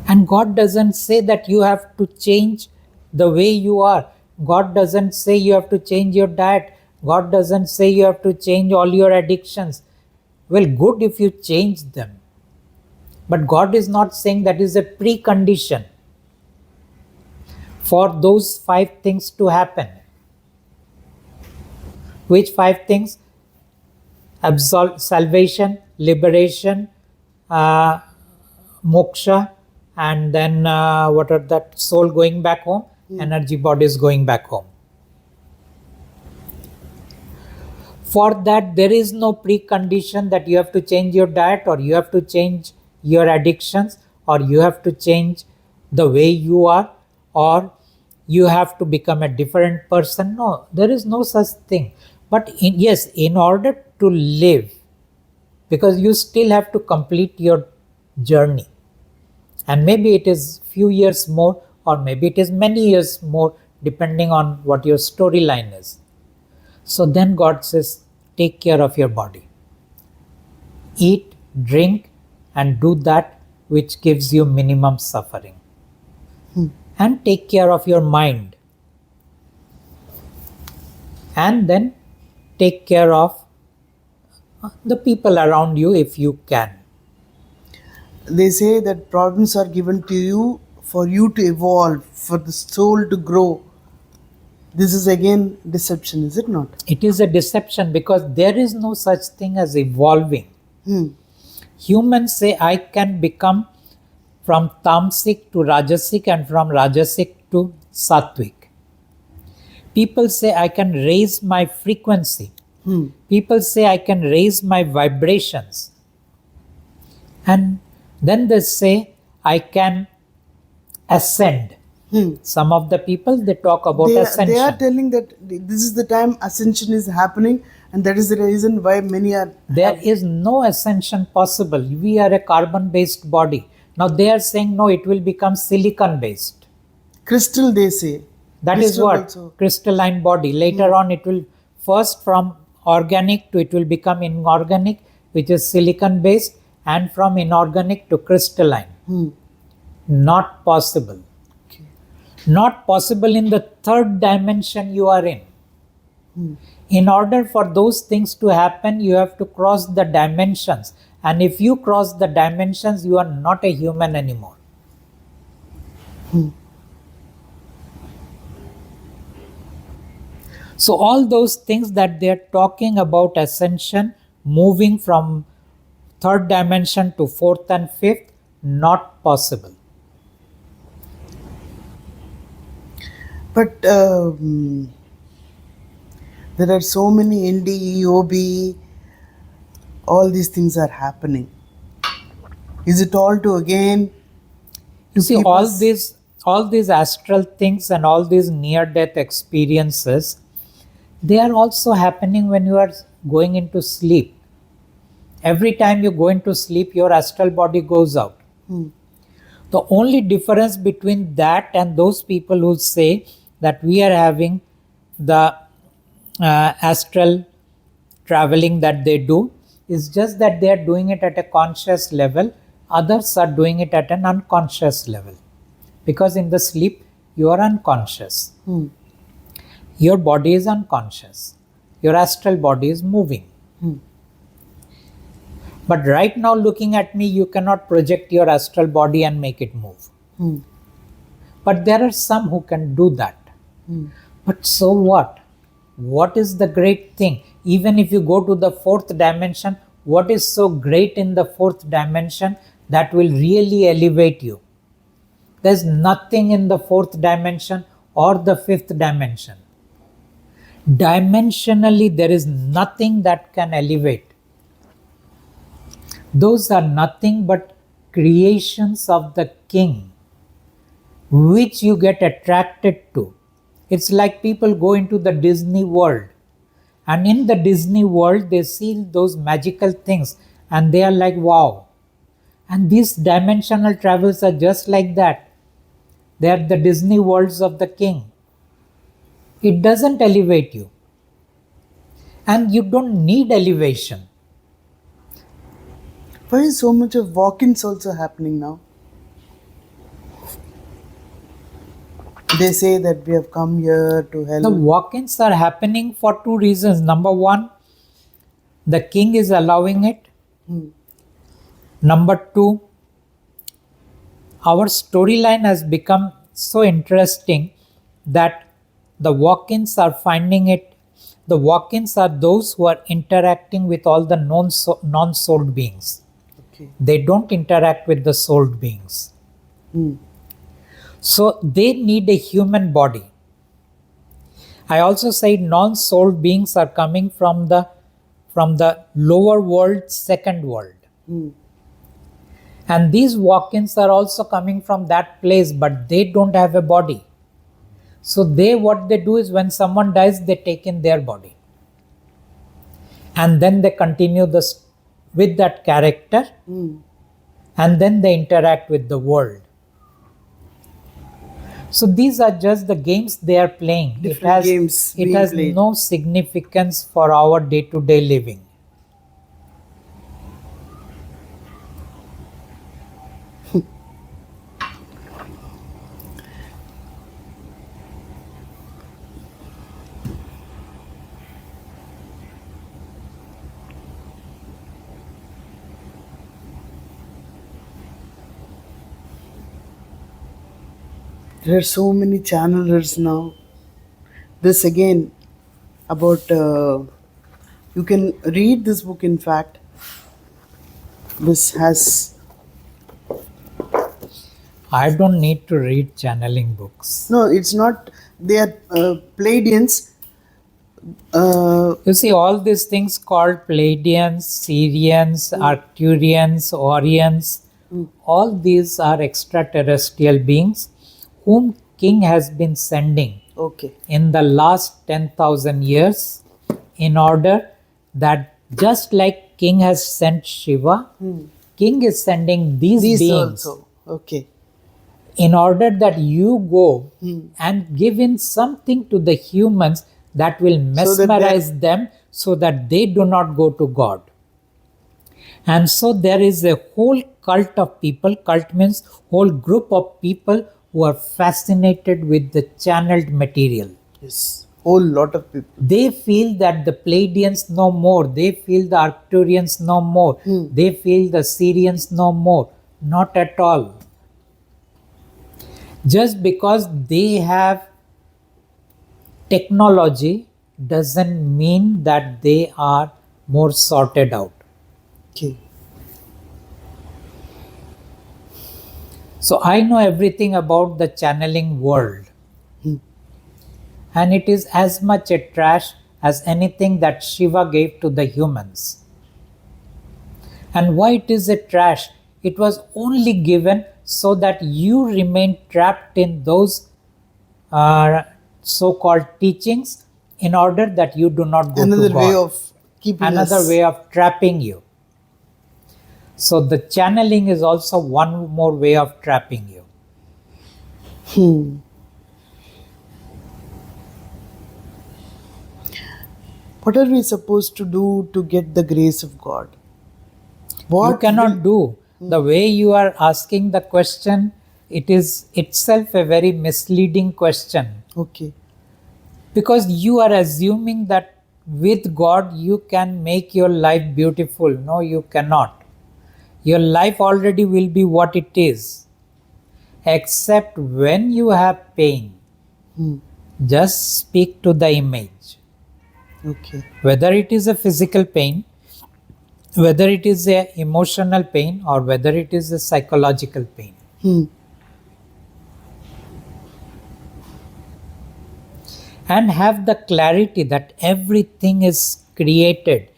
And God doesn't say that you have to change the way you are. God doesn't say you have to change your diet. God doesn't say you have to change all your addictions. Well, good if you change them. But God is not saying that is a precondition for those 5 things to happen. Which 5 things? Salvation, liberation, uh, moksha, and then what are that? Soul going back home, energy bodies going back home. For that, there is no precondition that you have to change your diet, or you have to change your addictions, or you have to change the way you are, or you have to become a different person. No, there is no such thing. But yes, in order to live, because you still have to complete your journey, and maybe it is few years more, or maybe it is many years more, depending on what your storyline is. So then God says, take care of your body. Eat, drink, and do that which gives you minimum suffering. And take care of your mind. And then take care of the people around you if you can. They say that problems are given to you for you to evolve, for the soul to grow. This is again deception, is it not? It is a deception, because there is no such thing as evolving. Humans say, I can become from tamasic to rajasic, and from rajasic to sattvic. People say, I can raise my frequency. People say, I can raise my vibrations. And then they say, I can ascend. Some of the people, they talk about ascension. They are telling that this is the time ascension is happening, and that is the reason why many are... There is no ascension possible. We are a carbon-based body. Now they are saying, no, it will become silicon-based. Crystal, they say. That Crystal is what? Also. Crystalline body. Later on, it will first from organic to it will become inorganic, which is silicon-based, and from inorganic to crystalline. Not possible. Not possible in the third dimension you are in. In order for those things to happen, you have to cross the dimensions. And if you cross the dimensions, you are not a human anymore. So all those things that they are talking about ascension, moving from third dimension to fourth and fifth, not possible. But there are so many NDE, OB, all these things are happening. Is it all to again? You see, all these astral things and all these near-death experiences, they are also happening when you are going into sleep. Every time you go into sleep, your astral body goes out. The only difference between that and those people who say that we are having the astral traveling that they do is just that they are doing it at a conscious level. Others are doing it at an unconscious level. Because in the sleep, you are unconscious. Your body is unconscious. Your astral body is moving. But right now, looking at me, you cannot project your astral body and make it move. But there are some who can do that. But so what? What is the great thing? Even if you go to the fourth dimension, what is so great in the fourth dimension that will really elevate you? There's nothing in the fourth dimension or the fifth dimension. Dimensionally, there is nothing that can elevate. Those are nothing but creations of the king, which you get attracted to. It's like people go into the Disney world, and in the Disney world, they see those magical things, and they are like, wow. And these dimensional travels are just like that. They are the Disney worlds of the king. It doesn't elevate you. And you don't need elevation. Why is so much of walk-ins also happening now? They say that we have come here to help. The walk-ins are happening for two reasons. Number one, the king is allowing it. Number two, our storyline has become so interesting that the walk-ins are finding it. The walk-ins are those who are interacting with all the non-souled beings. Okay. They don't interact with the souled beings. So they need a human body. I also said non-souled beings are coming from the lower world, second world. And these walk-ins are also coming from that place, but they don't have a body. So what they do is when someone dies, they take in their body. And then they continue with that character. And then they interact with the world. So these are just the games they are playing. Different games it being has played. no significance for our day-to-day living. There are so many channelers now. This again about you can read this book. In fact, this has I don't need to read channeling books. no. It's not. They are Pleiadians. You see, all these things called Pleiadians, Syrians, Arcturians, Orions, all these are extraterrestrial beings whom King has been sending Okay. in the last 10,000 years in order that just like King has sent Shiva, King is sending these beings also. Okay. in order that you go and give in something to the humans that will mesmerize them so that they do not go to God. And so there is a whole cult of people, cult means whole group of people who are fascinated with the channeled material. Yes. Whole lot of people. They feel that the Pleiadians know more, they feel the Arcturians know more, they feel the Syrians know more. Not at all. Just because they have technology doesn't mean that they are more sorted out. Okay. So I know everything about the channeling world. And it is as much a trash as anything that Shiva gave to the humans. And why it is a trash? It was only given so that you remain trapped in those so-called teachings in order that you do not go Another to God. way of keeping Another us. way of trapping you. So the channeling is also one more way of trapping you. What are we supposed to do to get the grace of God? You cannot do. The way you are asking the question, it is itself a very misleading question. Okay. Because you are assuming that with God you can make your life beautiful. No, you cannot. Your life already will be what it is. Except when you have pain, just speak to the image. Okay. Whether it is a physical pain, whether it is a emotional pain, or whether it is a psychological pain. And have the clarity that everything is created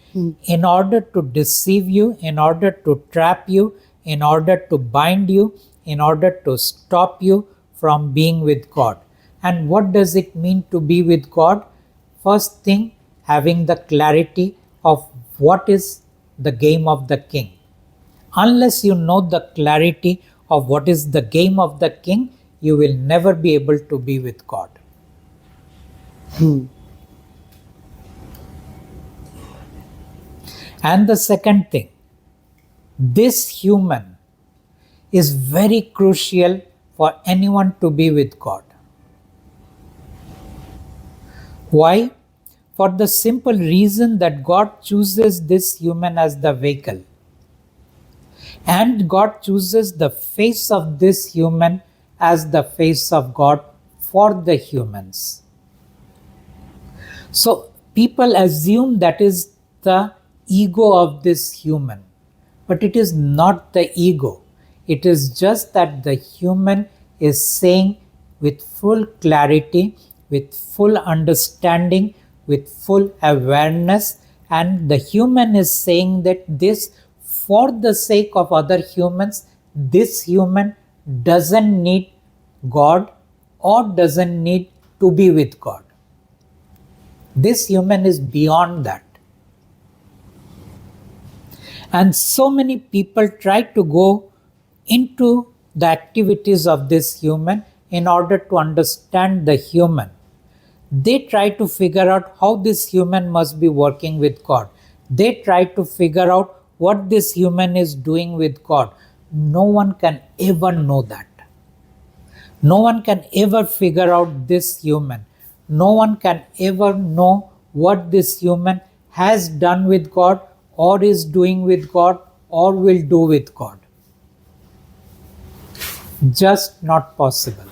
in order to deceive you, in order to trap you, in order to bind you, in order to stop you from being with God. And what does it mean to be with God? First thing, having the clarity of what is the game of the king. Unless you know the clarity of what is the game of the king, you will never be able to be with God. And the second thing, this human is very crucial for anyone to be with God. Why? For the simple reason that God chooses this human as the vehicle. And God chooses the face of this human as the face of God for the humans. So people assume that is the ego of this human. But it is not the ego. It is just that the human is saying with full clarity, with full understanding, with full awareness, and the human is saying that this, for the sake of other humans, this human doesn't need God or doesn't need to be with God. This human is beyond that. And so many people try to go into the activities of this human in order to understand the human. They try to figure out how this human must be working with God. They try to figure out what this human is doing with God. No one can ever know that. No one can ever figure out this human. No one can ever know what this human has done with God or is doing with God or will do with God. Just not possible.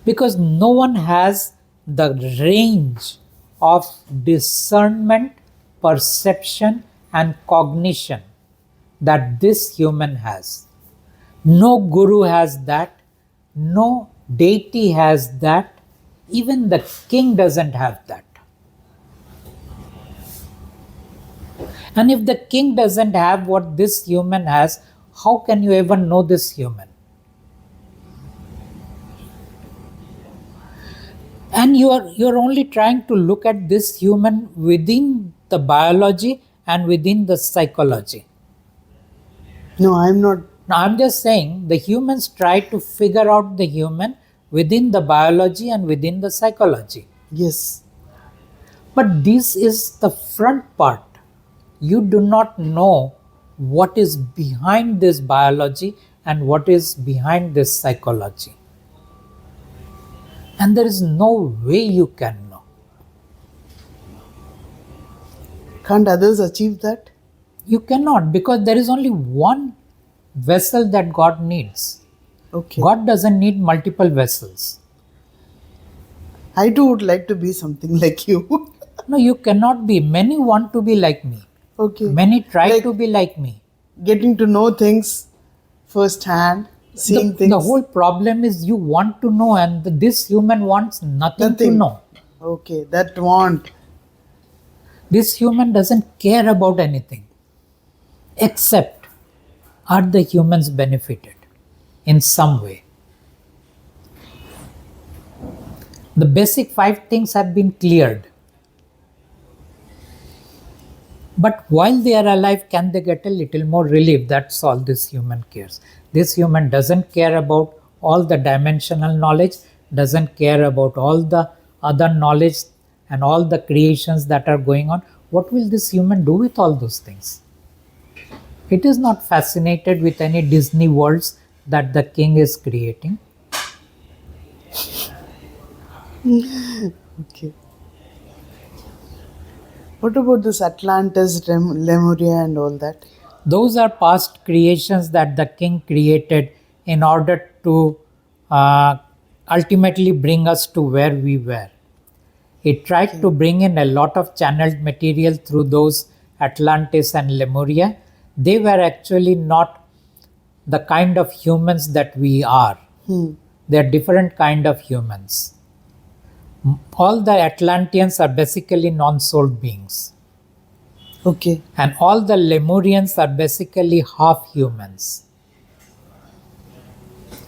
Because no one has the range of discernment, perception, and cognition that this human has. No guru has that. No deity has that. Even the king doesn't have that. And if the king doesn't have what this human has, how can you ever know this human? And you're only trying to look at this human within the biology and within the psychology. No, I'm not. Now I'm just saying the humans try to figure out the human within the biology and within the psychology. Yes. But this is the front part. You do not know what is behind this biology and what is behind this psychology. And there is no way you can know. Can't others achieve that? You cannot, because there is only one vessel that God needs. Okay. God doesn't need multiple vessels. I too would like to be something like you. No, you cannot be. Many want to be like me. Okay. Many try Like to be like me. getting to know things firsthand, seeing things. The whole problem is you want to know, and this human wants nothing to know. Okay, that want. This human doesn't care about anything except are the humans benefited in some way. The basic 5 things have been cleared. But while they are alive, can they get a little more relief? That's all this human cares. This human doesn't care about all the dimensional knowledge, doesn't care about all the other knowledge and all the creations that are going on. What will this human do with all those things? It is not fascinated with any Disney worlds that the king is creating. Okay. What about this Atlantis, Lemuria, and all that? Those are past creations that the king created in order to ultimately bring us to where we were. He tried to bring in a lot of channeled material through those Atlantis and Lemuria. They were actually not the kind of humans that we are. They are different kind of humans. All the Atlanteans are basically non-souled beings. Okay. And all the Lemurians are basically half humans.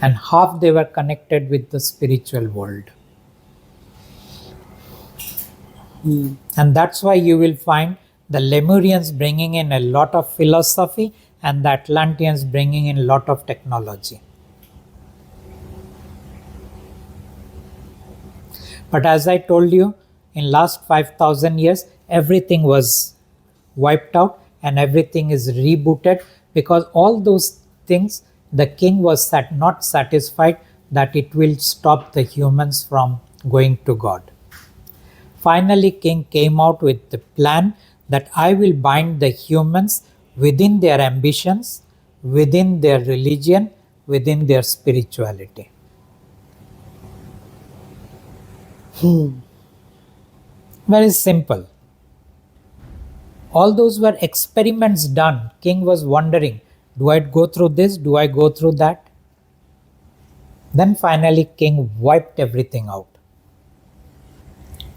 And half they were connected with the spiritual world. And that's why you will find the Lemurians bringing in a lot of philosophy and the Atlanteans bringing in a lot of technology. But as I told you, in last 5,000 years, everything was wiped out and everything is rebooted, because all those things, the king was not satisfied that it will stop the humans from going to God. Finally, king came out with the plan that I will bind the humans within their ambitions, within their religion, within their spirituality. Very simple. All those were experiments done. King was wondering, do I go through this? Do I go through that? Then finally, king wiped everything out.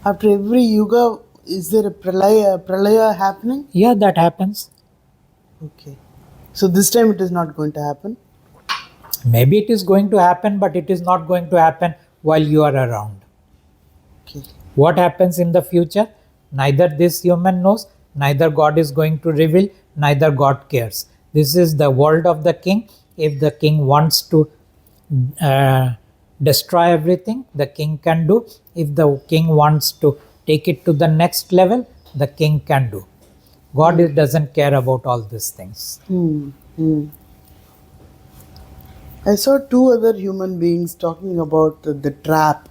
After every yuga, is there a pralaya happening? Yeah, that happens. Okay. So this time it is not going to happen. Maybe it is going to happen, but it is not going to happen while you are around. Okay. What happens in the future? Neither this human knows, neither God is going to reveal, neither God cares. This is the world of the king. If the king wants to destroy everything, the king can do. If the king wants to take it to the next level, the king can do. God doesn't care about all these things. I saw two other human beings talking about the trap.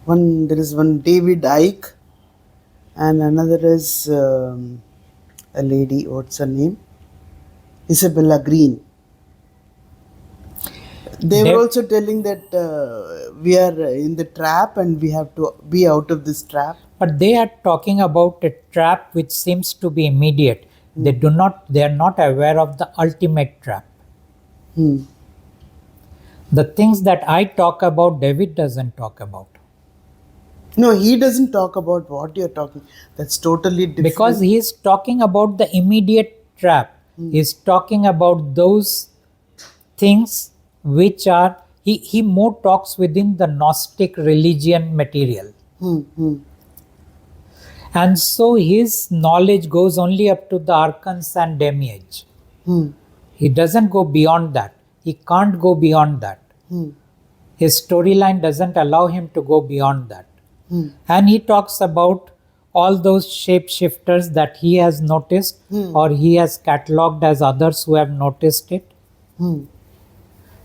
There is one David Icke, and another is a lady. What's her name? Isabella Green. They were also telling that we are in the trap and we have to be out of this trap. But they are talking about a trap which seems to be immediate. They are not aware of the ultimate trap. The things that I talk about, David doesn't talk about. No, he doesn't talk about what you're talking. That's totally different. Because he is talking about the immediate trap. He is talking about those things which are, he more talks within the Gnostic religion material. And so his knowledge goes only up to the archons and demiurge. He doesn't go beyond that. He can't go beyond that. His storyline doesn't allow him to go beyond that. And he talks about all those shapeshifters that he has noticed or he has catalogued as others who have noticed it.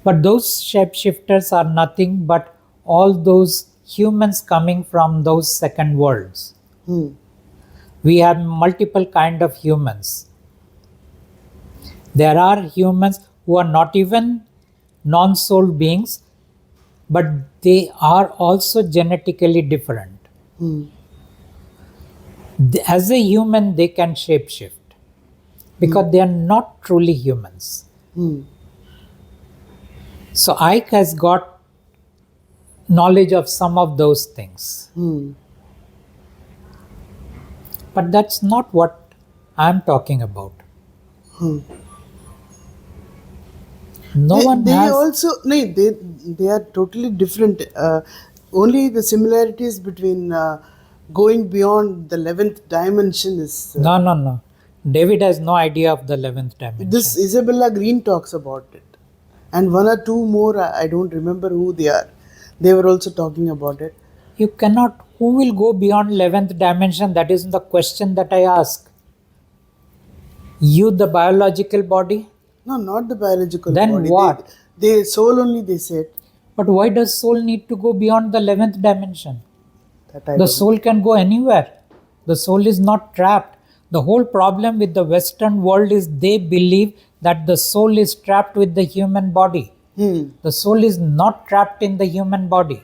But those shapeshifters are nothing but all those humans coming from those second worlds. We have multiple kind of humans. There are humans who are not even non-soul beings, but they are also genetically different. As a human, they can shapeshift because they are not truly humans. So Ike has got knowledge of some of those things. But that's not what I'm talking about. They are totally different. Only the similarities between going beyond the 11th dimension is... No. David has no idea of the 11th dimension. This Isabella Green talks about it. And one or two more, I don't remember who they are. They were also talking about it. You cannot... Who will go beyond 11th dimension? That is the question that I ask. You, the biological body? No, not the biological body. Then what? They soul only, they said. But why does soul need to go beyond the 11th dimension? The soul can go anywhere. The soul is not trapped. The whole problem with the Western world is they believe that the soul is trapped with the human body. The soul is not trapped in the human body.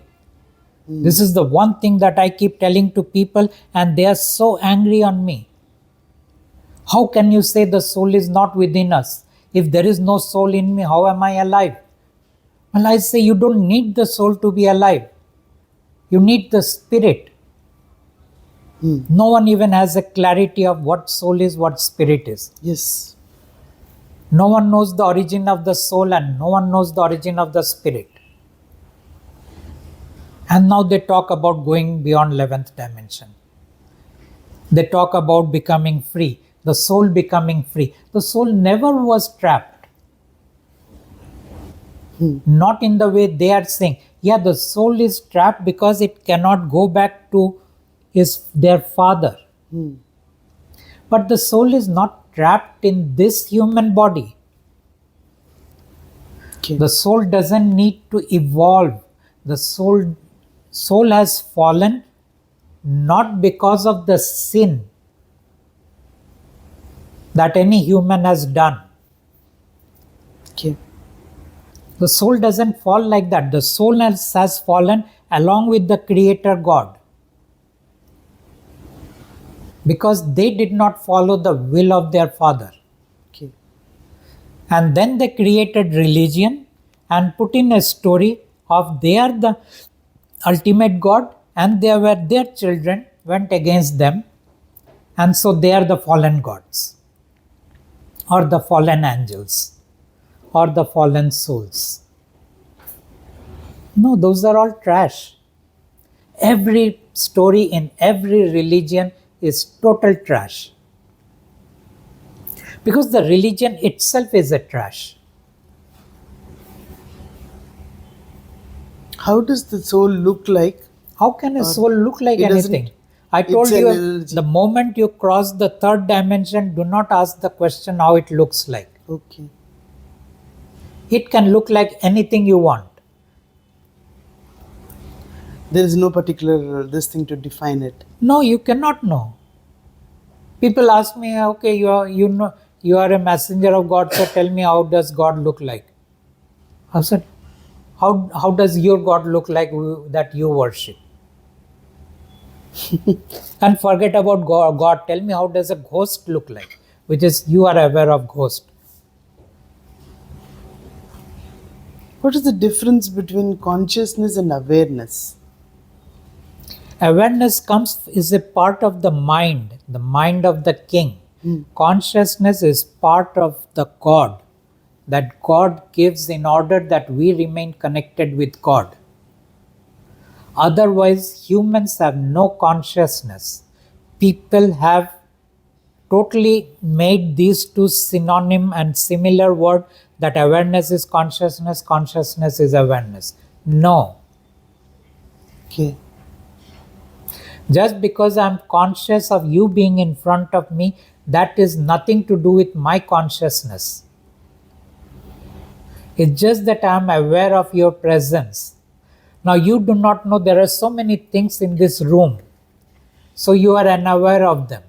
This is the one thing that I keep telling to people, and they are so angry on me. How can you say the soul is not within us? If there is no soul in me, how am I alive? Well, I say you don't need the soul to be alive. You need the spirit. No one even has a clarity of what soul is, what spirit is. Yes. No one knows the origin of the soul and no one knows the origin of the spirit. And now they talk about going beyond 11th dimension. They talk about becoming free. The soul becoming free. The soul never was trapped. Not in the way they are saying. Yeah, the soul is trapped because it cannot go back to their father. But the soul is not trapped in this human body. Okay. The soul doesn't need to evolve. The soul has fallen not because of the sin that any human has done. Okay. The soul doesn't fall like that. The soul has fallen along with the Creator God, because they did not follow the will of their Father. Okay. And then they created religion and put in a story of they are the ultimate God and they were their children went against them, and so they are the fallen gods or the fallen angels or the fallen souls. No, those are all trash. Every story in every religion is total trash, because the religion itself is a trash. How does the soul look like? How can a soul look like it doesn't- anything? I told it's an you, energy. the moment you cross the third dimension, do not ask the question how it looks like. Okay. It can look like anything you want. There is no particular this thing to define it. No, you cannot know. People ask me, okay, you are a messenger of God, so tell me, how does God look like? I said, how does your God look like that you worship? And forget about God. Tell me, how does a ghost look like? Which is, you are aware of ghost. What is the difference between consciousness and awareness? Awareness is a part of the mind of the king. Consciousness is part of the God that God gives in order that we remain connected with God. Otherwise, humans have no consciousness. People have totally made these two synonym and similar word, that awareness is consciousness, consciousness is awareness. No. Okay. Just because I'm conscious of you being in front of me, that is nothing to do with my consciousness. It's just that I'm aware of your presence. Now you do not know there are so many things in this room, so you are unaware of them.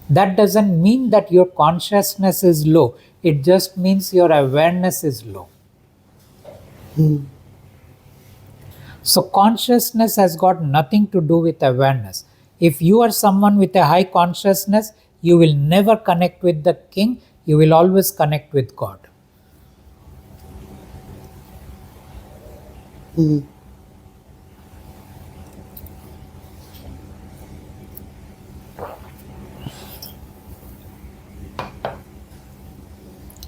That doesn't mean that your consciousness is low. It just means your awareness is low. So consciousness has got nothing to do with awareness. If you are someone with a high consciousness, you will never connect with the king. You will always connect with God.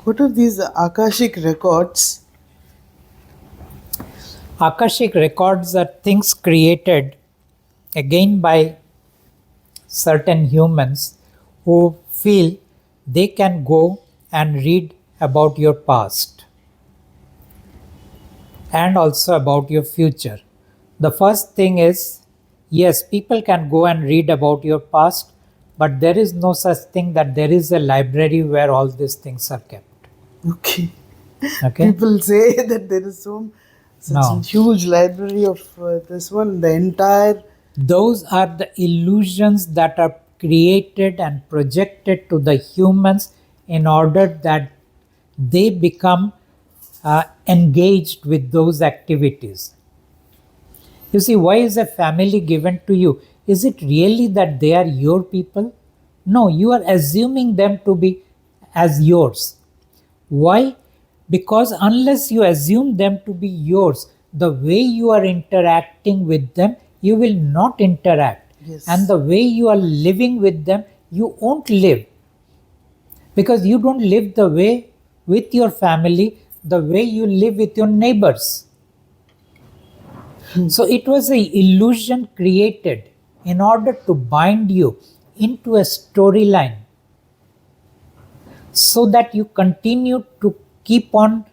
What are these Akashic records? Akashic records are things created again by certain humans who feel they can go and read about your past and also about your future. The first thing is, yes, people can go and read about your past, but there is no such thing that there is a library where all these things are kept. Okay. Okay? People say that there is such No. a huge library of this one, the entire. Those are the illusions that are created and projected to the humans in order that they become engaged with those activities. You see, why is a family given to you? Is it really that they are your people? No, you are assuming them to be as yours. Why? Because unless you assume them to be yours, the way you are interacting with them, you will not interact. Yes. And the way you are living with them, you won't live. Because you don't live the way with your family, the way you live with your neighbors. So it was an illusion created in order to bind you into a storyline, so that you continue to keep on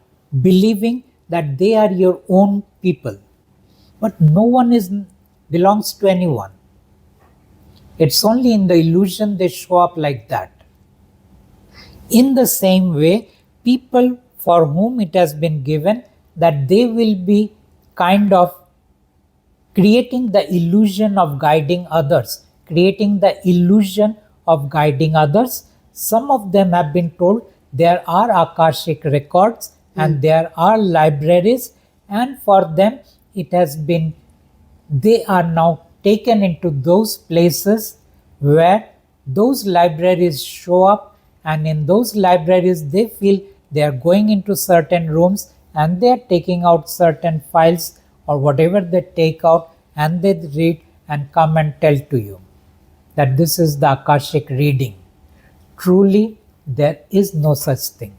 believing that they are your own people. But no one belongs to anyone. It's only in the illusion they show up like that. In the same way, people for whom it has been given that they will be kind of creating the illusion of guiding others, creating the illusion of guiding others. Some of them have been told there are Akashic records and there are libraries, and for them it has been, they are now taken into those places where those libraries show up, and in those libraries they feel they are going into certain rooms and they are taking out certain files or whatever they take out, and they read and come and tell to you that this is the Akashic reading. Truly, there is no such thing.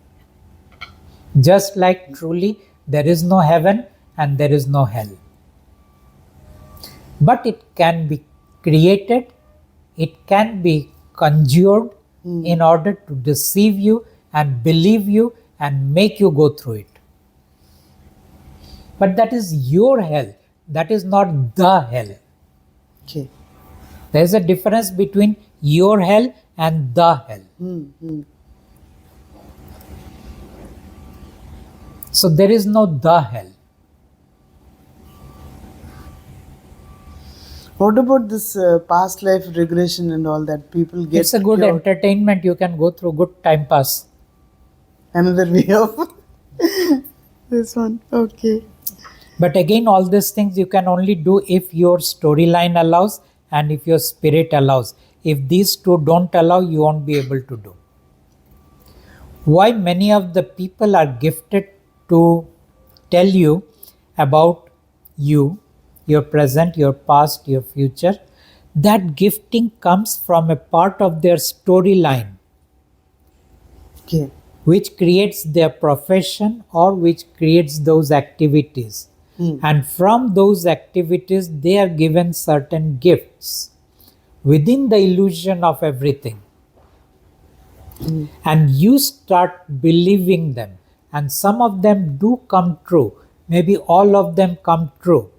Just like truly, there is no heaven and there is no hell. But it can be created, it can be conjured in order to deceive you and believe you and make you go through it. But that is your hell, that is not the hell. Okay. There is a difference between your hell and the hell. So there is no the hell. What about this past life regression and all that people get? It's a good cured? entertainment, you can go through, good time pass. Another way of this one. Okay. But again, all these things you can only do if your storyline allows and if your spirit allows. If these two don't allow, you won't be able to do. Why many of the people are gifted to tell you about you, your present, your past, your future, that gifting comes from a part of their storyline, Okay. which creates their profession or which creates those activities. And from those activities, they are given certain gifts within the illusion of everything. And you start believing them. And some of them do come true. Maybe all of them come true.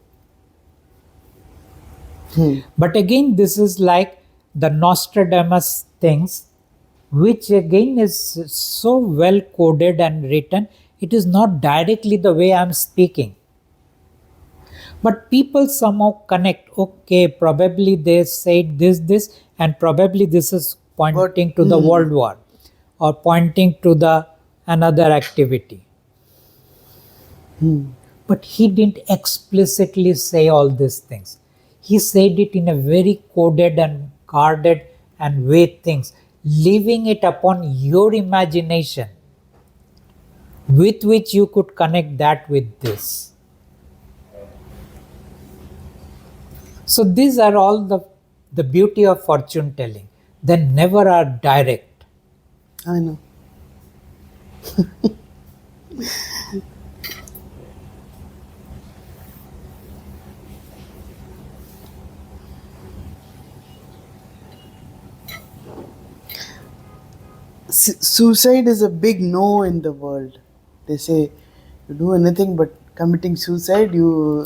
But again, this is like the Nostradamus things, which again is so well coded and written. It is not directly the way I am speaking. But people somehow connect, okay, probably they said this, and probably this is pointing to the World War or pointing to the another activity. But he didn't explicitly say all these things. He said it in a very coded and guarded and vague things, leaving it upon your imagination, with which you could connect that with this. So these are all the beauty of fortune telling. They never are direct. I know. Suicide is a big no in the world. They say you do anything but committing suicide, you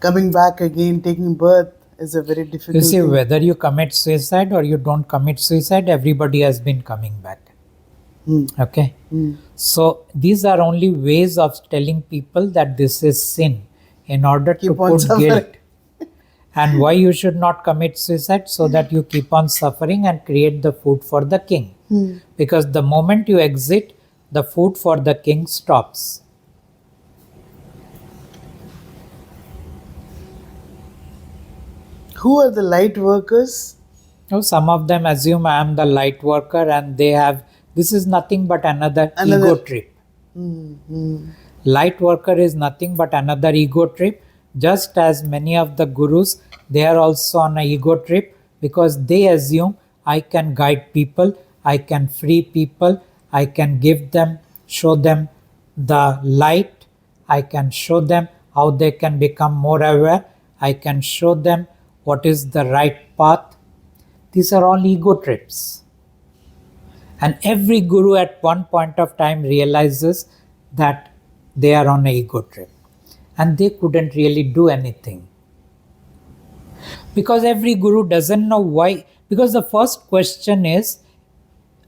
coming back again, taking birth is a very difficult You see, thing. whether you commit suicide or you don't commit suicide, everybody has been coming back. Okay? So these are only ways of telling people that this is sin in order to Keep on put suffering. guilt. And why you should not commit suicide? So that you keep on suffering and create the food for the king. Because the moment you exit, the food for the king stops. Who are the light workers? Now, some of them assume I am the light worker and they have, this is nothing but another ego trip. Light worker is nothing but another ego trip. Just as many of the gurus, they are also on an ego trip because they assume I can guide people, I can free people, I can give them, show them the light, I can show them how they can become more aware, I can show them what is the right path. These are all ego trips. And every guru at one point of time realizes that they are on an ego trip. And they couldn't really do anything. Because every guru doesn't know why. Because the first question is,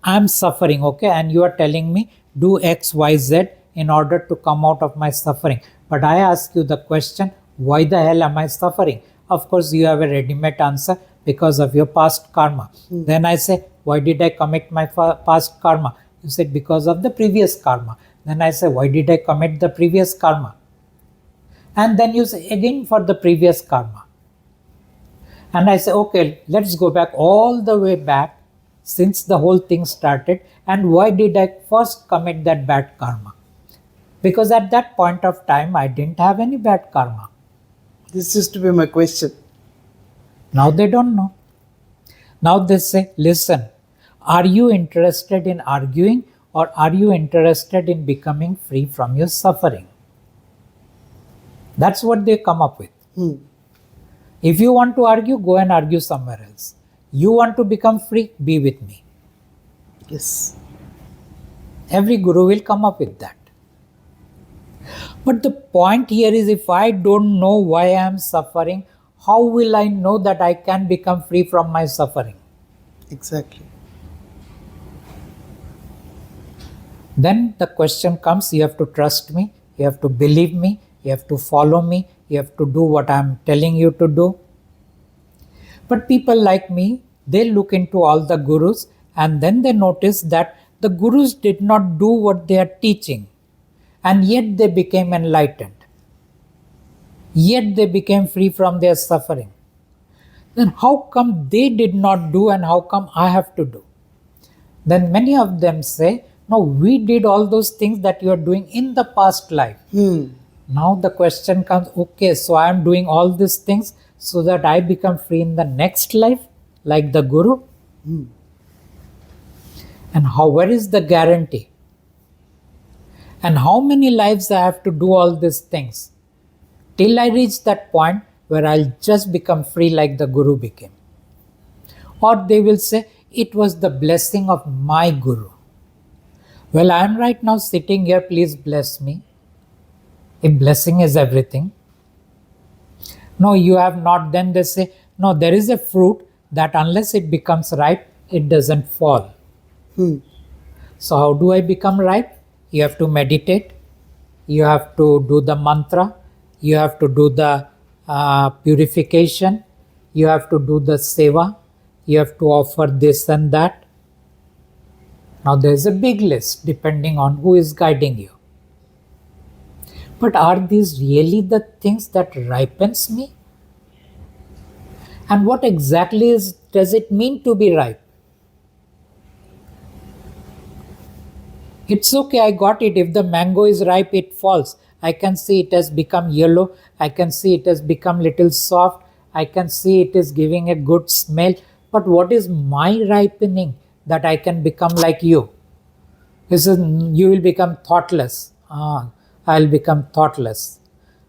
I'm suffering, okay, and you are telling me do X, Y, Z in order to come out of my suffering. But I ask you the question, why the hell am I suffering? Of course, you have a ready-made answer, because of your past karma. Then I say, why did I commit my past karma? You said, because of the previous karma. Then I say, why did I commit the previous karma? And then you say again for the previous karma. And I say, okay, let's go back all the way back since the whole thing started. And why did I first commit that bad karma? Because at that point of time, I didn't have any bad karma. This used to be my question. Now they don't know. Now they say, listen, are you interested in arguing, or are you interested in becoming free from your suffering? That's what they come up with. If you want to argue, go and argue somewhere else. You want to become free, be with me. Yes. Every guru will come up with that. But the point here is, if I don't know why I am suffering, how will I know that I can become free from my suffering? Exactly. Then the question comes, you have to trust me, you have to believe me, you have to follow me, you have to do what I am telling you to do. But people like me, they look into all the gurus and then they notice that the gurus did not do what they are teaching, and yet they became enlightened. Yet they became free from their suffering. Then how come they did not do and how come I have to do? Then many of them say, no, we did all those things that you are doing in the past life. Now the question comes, okay, so I am doing all these things so that I become free in the next life, like the guru? And where is the guarantee? And how many lives I have to do all these things till I reach that point where I'll just become free like the guru became? Or they will say, it was the blessing of my guru. Well, I am right now sitting here, please bless me. If blessing is everything. No, you have not. Then they say, no, there is a fruit that unless it becomes ripe, it doesn't fall. So how do I become ripe? You have to meditate. You have to do the mantra. You have to do the purification. You have to do the seva. You have to offer this and that. Now there is a big list depending on who is guiding you. But are these really the things that ripens me? And what exactly does it mean to be ripe? It's okay, I got it. If the mango is ripe, it falls. I can see it has become yellow. I can see it has become little soft. I can see it is giving a good smell. But what is my ripening that I can become like you? This is, you will become thoughtless. I'll become thoughtless.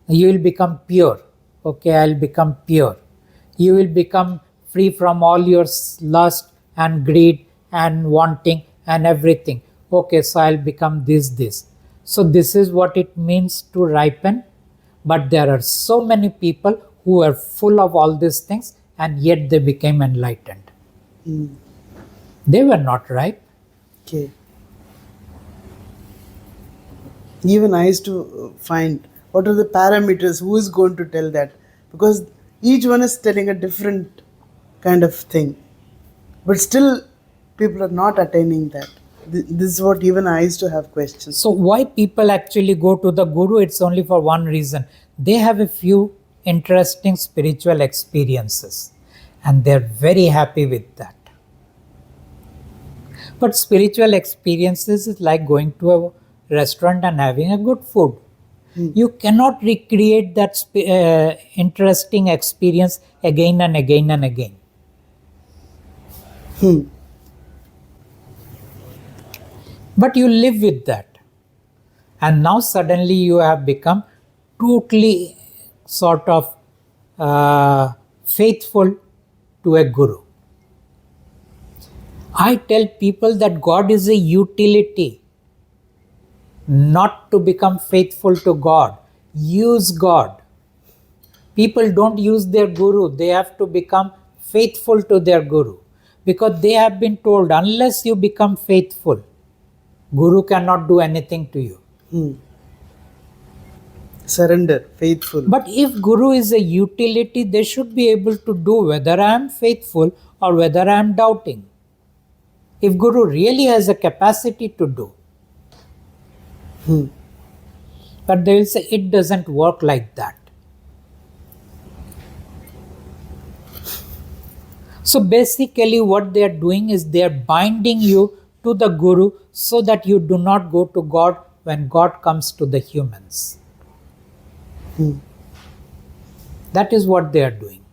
You will become pure. Okay, I'll become pure. You will become free from all your lust and greed and wanting and everything. Okay, so I'll become this. So this is what it means to ripen. But there are so many people who are full of all these things and yet they became enlightened. They were not ripe. Okay. Even I used to find what are the parameters, who is going to tell that? Because each one is telling a different kind of thing. But still, people are not attaining that. This is what even I used to have questions. So why people actually go to the guru? It's only for one reason. They have a few interesting spiritual experiences and they're very happy with that. But spiritual experiences is like going to a restaurant and having a good food. You cannot recreate that interesting experience again and again and again. But you live with that. And now suddenly you have become totally sort of faithful to a guru. I tell people that God is a utility, not to become faithful to God. Use God. People don't use their guru. They have to become faithful to their guru. Because they have been told, unless you become faithful, guru cannot do anything to you. Surrender, faithful. But if Guru is a utility, they should be able to do whether I am faithful or whether I am doubting. If Guru really has a capacity to do. But they will say it doesn't work like that. So basically, what they are doing is they are binding you to the Guru so that you do not go to God when God comes to the humans. That is what they are doing.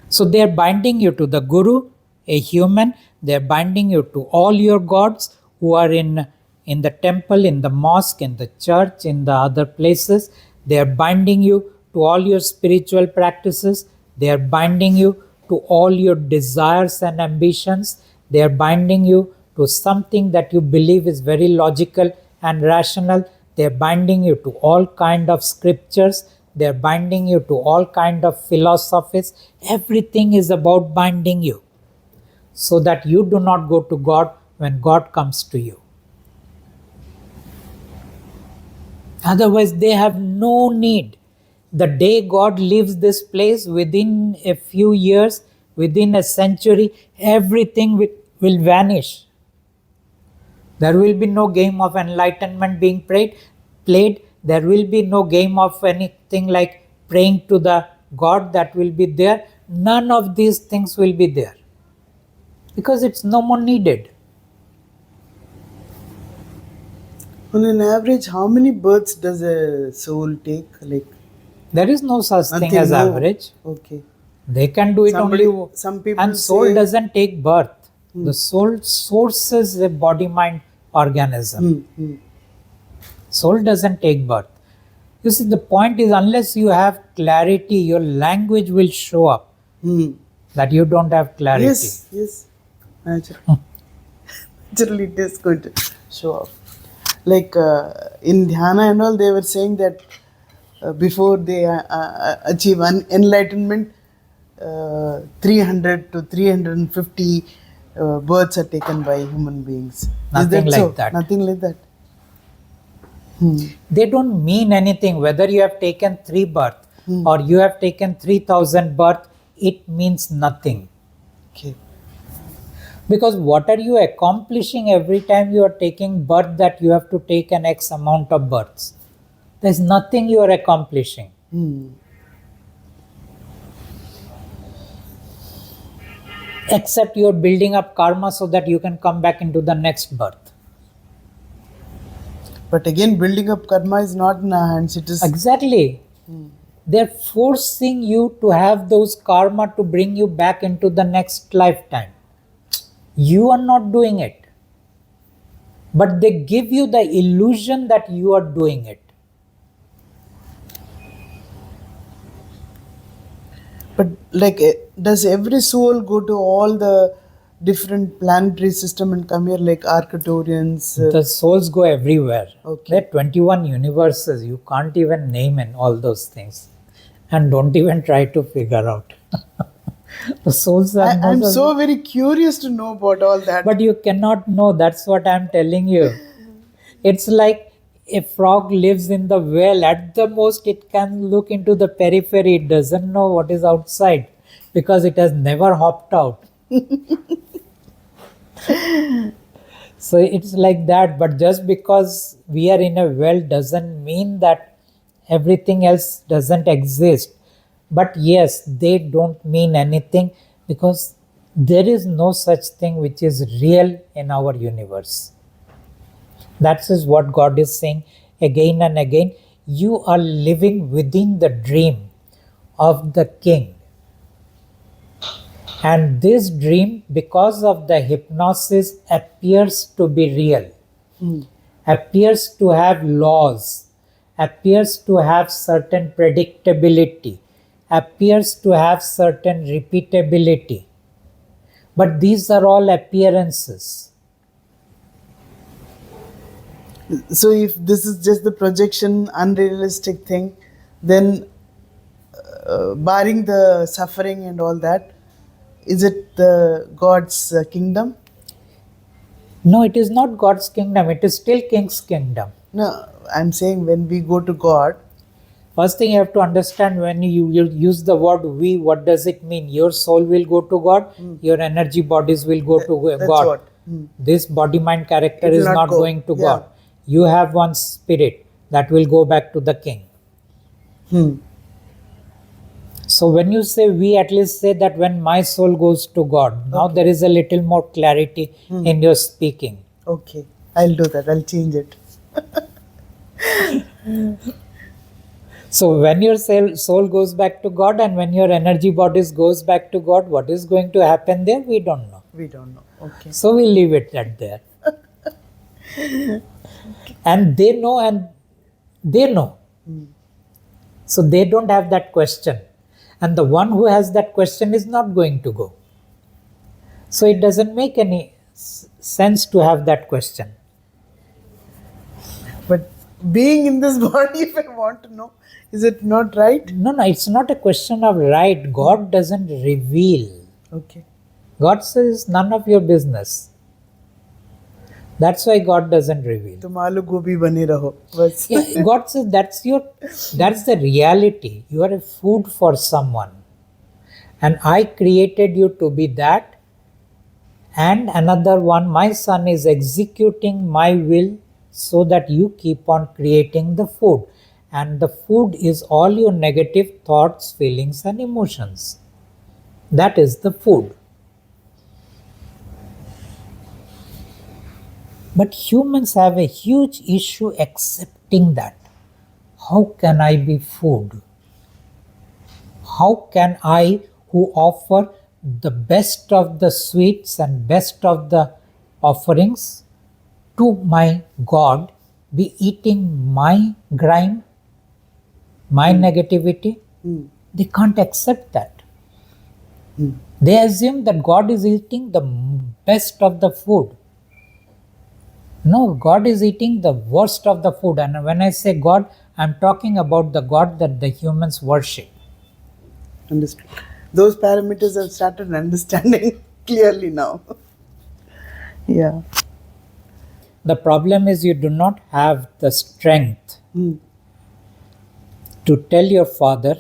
So they are binding you to the Guru, a human. They are binding you to all your gods who are in the temple, in the mosque, in the church, in the other places. They are binding you to all your spiritual practices. They are binding you to all your desires and ambitions. They are binding you to something that you believe is very logical and rational. They are binding you to all kind of scriptures. They are binding you to all kind of philosophies. Everything is about binding you so that you do not go to God when God comes to you. Otherwise, they have no need. The day God leaves this place, within a few years, within a century, everything will vanish. There will be no game of enlightenment being played. There will be no game of anything like praying to the God that will be there. None of these things will be there because it's no more needed. On an average, how many births does a soul take? Like, There is no such thing nothing, as no. average. Okay. They can do it only. Some people And soul say, doesn't take birth. The soul sources a body-mind organism. Soul doesn't take birth. You see, the point is, unless you have clarity, your language will show up that you don't have clarity. Yes. Naturally, it is going to show up. Like in dhyana and all, they were saying that before they achieve enlightenment, 300 to 350 births are taken by human beings. Nothing Is that like so? that. Nothing like that. They don't mean anything. Whether you have taken 3 births or you have taken 3,000 births, it means nothing. Okay. Because what are you accomplishing every time you are taking birth that you have to take an X amount of births? There's nothing you are accomplishing. Except you are building up karma so that you can come back into the next birth. But again, building up karma is not in our hands. It is Exactly. They're forcing you to have those karma to bring you back into the next lifetime. You are not doing it. But they give you the illusion that you are doing it. But like, does every soul go to all the different planetary system and come here like Arcturians? The souls go everywhere. Okay. There are 21 universes. You can't even name in all those things. And don't even try to figure out. The souls are I'm so very curious to know about all that. But you cannot know. That's what I'm telling you. It's like a frog lives in the well. At the most, it can look into the periphery. It doesn't know what is outside because it has never hopped out. So it's like that. But just because we are in a well doesn't mean that everything else doesn't exist. But yes, they don't mean anything because there is no such thing which is real in our universe. That is what God is saying again and again. You are living within the dream of the king. And this dream, because of the hypnosis, appears to be real, appears to have laws, appears to have certain predictability, appears to have certain repeatability. But these are all appearances. So if this is just the projection, unrealistic thing, then barring the suffering and all that, is it the God's kingdom? No, it is not God's kingdom. It is still king's kingdom. No, I'm saying when we go to God, First thing you have to understand, when you use the word we, what does it mean? Your soul will go to God, your energy bodies will go to that's God. what. This body mind character It will is not not go. going to Yeah. God. You have one spirit that will go back to the king. Hmm. So when you say we, at least say that when my soul goes to God. Now Okay. there is a little more clarity in your speaking. Okay. I'll do that. I'll change it. So when your soul goes back to God and when your energy bodies goes back to God, what is going to happen there? We don't know. We don't know. Okay. So we leave it at there. And they know, and they know. So they don't have that question. And the one who has that question is not going to go. So it doesn't make any sense to have that question. But being in this body, if I want to know, is it not right? No, it's not a question of right. God doesn't reveal. Okay. God says none of your business. That's why God doesn't reveal. तुम आलू गोभी बने रहो बस. Yeah, God says that's the reality. You are a food for someone. And I created you to be that. And another one, my son is executing my will so that you keep on creating the food. And the food is all your negative thoughts, feelings, and emotions. That is the food. But humans have a huge issue accepting that. How can I be food? How can I, who offer the best of the sweets and best of the offerings to my God, be eating my grime, my negativity? They can't accept that. They assume that God is eating the best of the food. No, God is eating the worst of the food. And when I say God, I'm talking about the God that the humans worship. Understood. Those parameters I've started understanding clearly now. Yeah. The problem is you do not have the strength to tell your father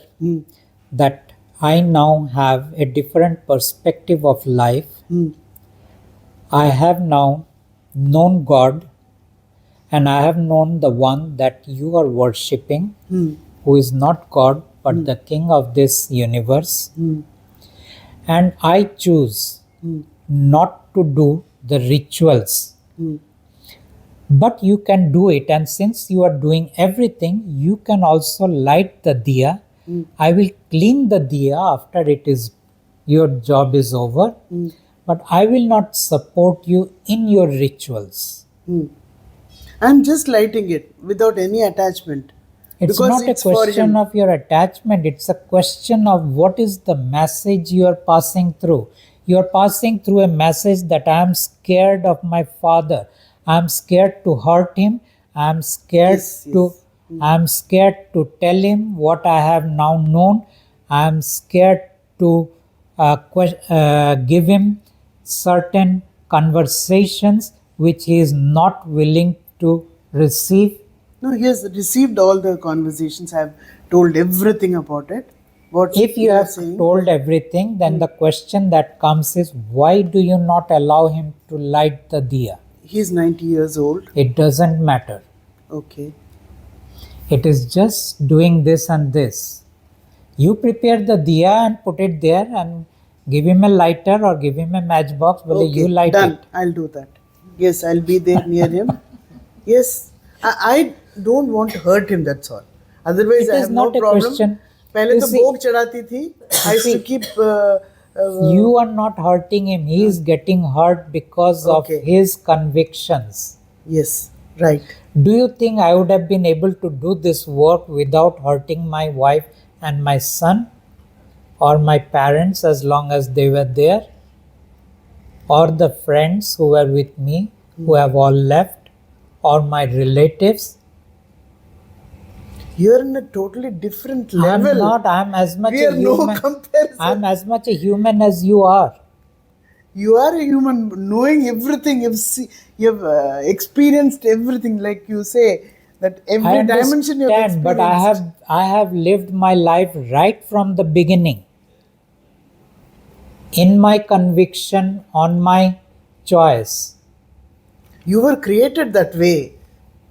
that I now have a different perspective of life. I have now known God, and I have known the one that you are worshipping, who is not God but the king of this universe. And I choose not to do the rituals. But you can do it, and since you are doing everything, you can also light the diya. I will clean the diya after your job is over, but I will not support you in your rituals. I'm just lighting it without any attachment. It's Because not a it's for question him. of your attachment, it's a question of what is the message you are passing through. You are passing through a message that I am scared of my father. I am scared to hurt him. I am scared Yes, to yes. I am scared to tell him what I have now known. I am scared to give him certain conversations which he is not willing to receive. No, he has received all the conversations. I've told everything about it. What If you you're have saying. told everything, then the question that comes is, why do you not allow him to light the diya? He's 90 years old. It doesn't matter. Okay. It is just doing this and this. You prepare the diya and put it there and give him a lighter or give him a matchbox. Well, Okay. you light Done. it. I'll do that. Yes, I'll be there near him. Yes. I don't want to hurt him, that's all. Otherwise, It I is have no not a problem. question. पहले You तो see- भोग चढ़ाती थी. I used to see, keep. You are not hurting him. He is getting hurt because Okay. of his convictions. Yes. Right. Do you think I would have been able to do this work without hurting my wife and my son or my parents as long as they were there? Or the friends who were with me who have all left? Or my relatives? You're in a totally different I'm level. not. I'm as much We a are no human. comparison. I'm as much a human as you are. You are a human, knowing everything. You've experienced everything, like you say. That I every dimension you've understand, but experienced. I have lived my life right from the beginning in my conviction on my choice. You were created that way.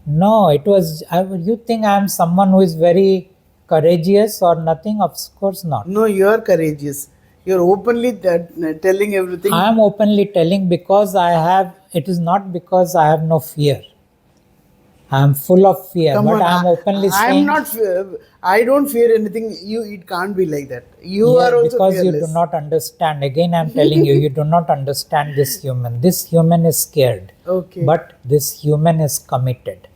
No, it was. You think I am someone who is very courageous or nothing? Of course not. No, you're courageous. You're openly telling everything. I am openly telling because I have. It is not because I have no fear. I am full of fear, Come but on, I am openly I'm saying, not. I don't fear anything. It can't be like that. You yeah, are also because you do fearless. not understand. Again, I am telling you, you do not understand this human. This human is scared, Okay. but this human is committed.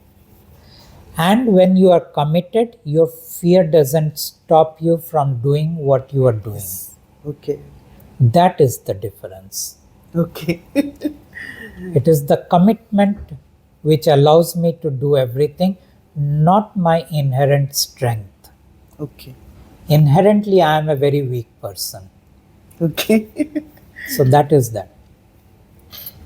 And when you are committed, your fear doesn't stop you from doing what you are doing. Okay. That is the difference. Okay. It is the commitment which allows me to do everything, not my inherent strength. Okay. Inherently, I am a very weak person. Okay. So that is that.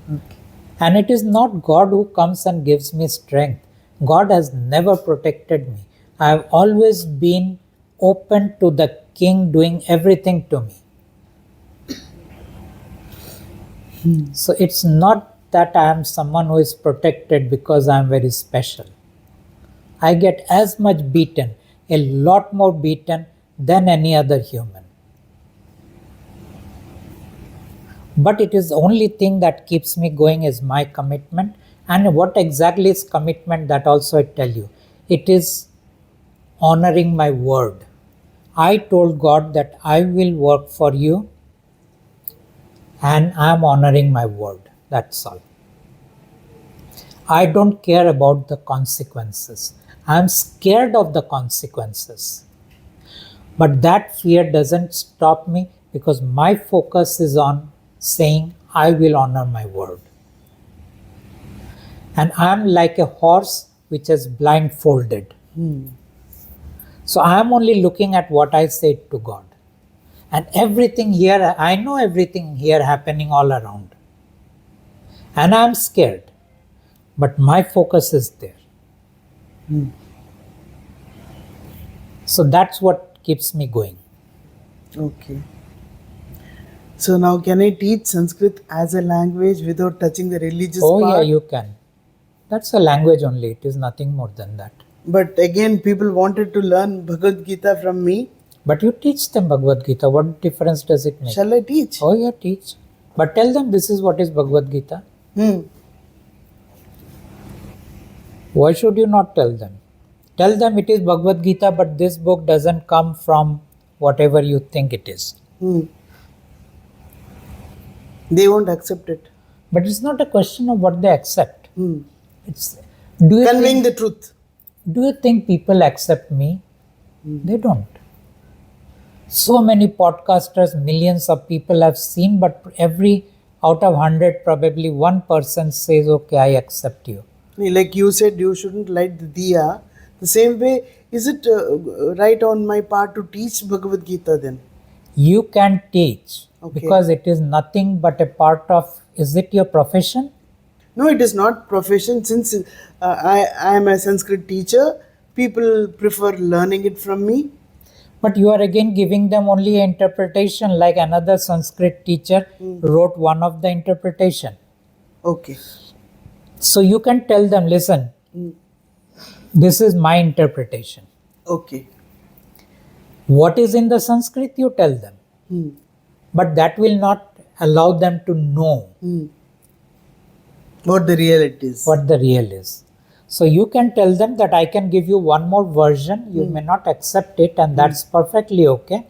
Okay. And it is not God who comes and gives me strength. God has never protected me. I have always been open to the King doing everything to me. So it's not that I am someone who is protected because I am very special. I get as much beaten, a lot more beaten than any other human. But it is the only thing that keeps me going is my commitment. And what exactly is commitment? That also I tell you. It is honoring my word. I told God that I will work for you and I am honoring my word. That's all. I don't care about the consequences. I am scared of the consequences. But that fear doesn't stop me because my focus is on saying, I will honor my word. And I am like a horse which is blindfolded. So I am only looking at what I said to God. And everything here, I know everything here happening all around. And I am scared. But my focus is there. So that's what keeps me going. Okay. So now, can I teach Sanskrit as a language without touching the religious Oh, part? yeah, you can. That's a language only. It is nothing more than that. But again, people wanted to learn Bhagavad Gita from me. But you teach them Bhagavad Gita. What difference does it make? Shall I teach? Oh, yeah, teach. But tell them this is what is Bhagavad Gita. Why should you not tell them? Tell them it is Bhagavad Gita, but this book doesn't come from whatever you think it is. They won't accept it. But it's not a question of what they accept. It's do you Conveying think, the truth. do you think people accept me? They don't. So many podcasters, millions of people have seen, but every out of 100, probably one person says, okay, I accept you. Like you said, you shouldn't light the diya. The same way, is it right on my part to teach Bhagavad Gita then? You can teach Okay. because it is nothing but a part of, is it your profession? No, it is not profession. Since I am a Sanskrit teacher, people prefer learning it from me. But you are again giving them only an interpretation, like another Sanskrit teacher wrote one of the interpretation. Okay. So you can tell them, listen, this is my interpretation. Okay. What is in the Sanskrit, you tell them. But that will not allow them to know What the reality is. what the real is. So you can tell them that I can give you one more version. You may not accept it, and that's perfectly okay.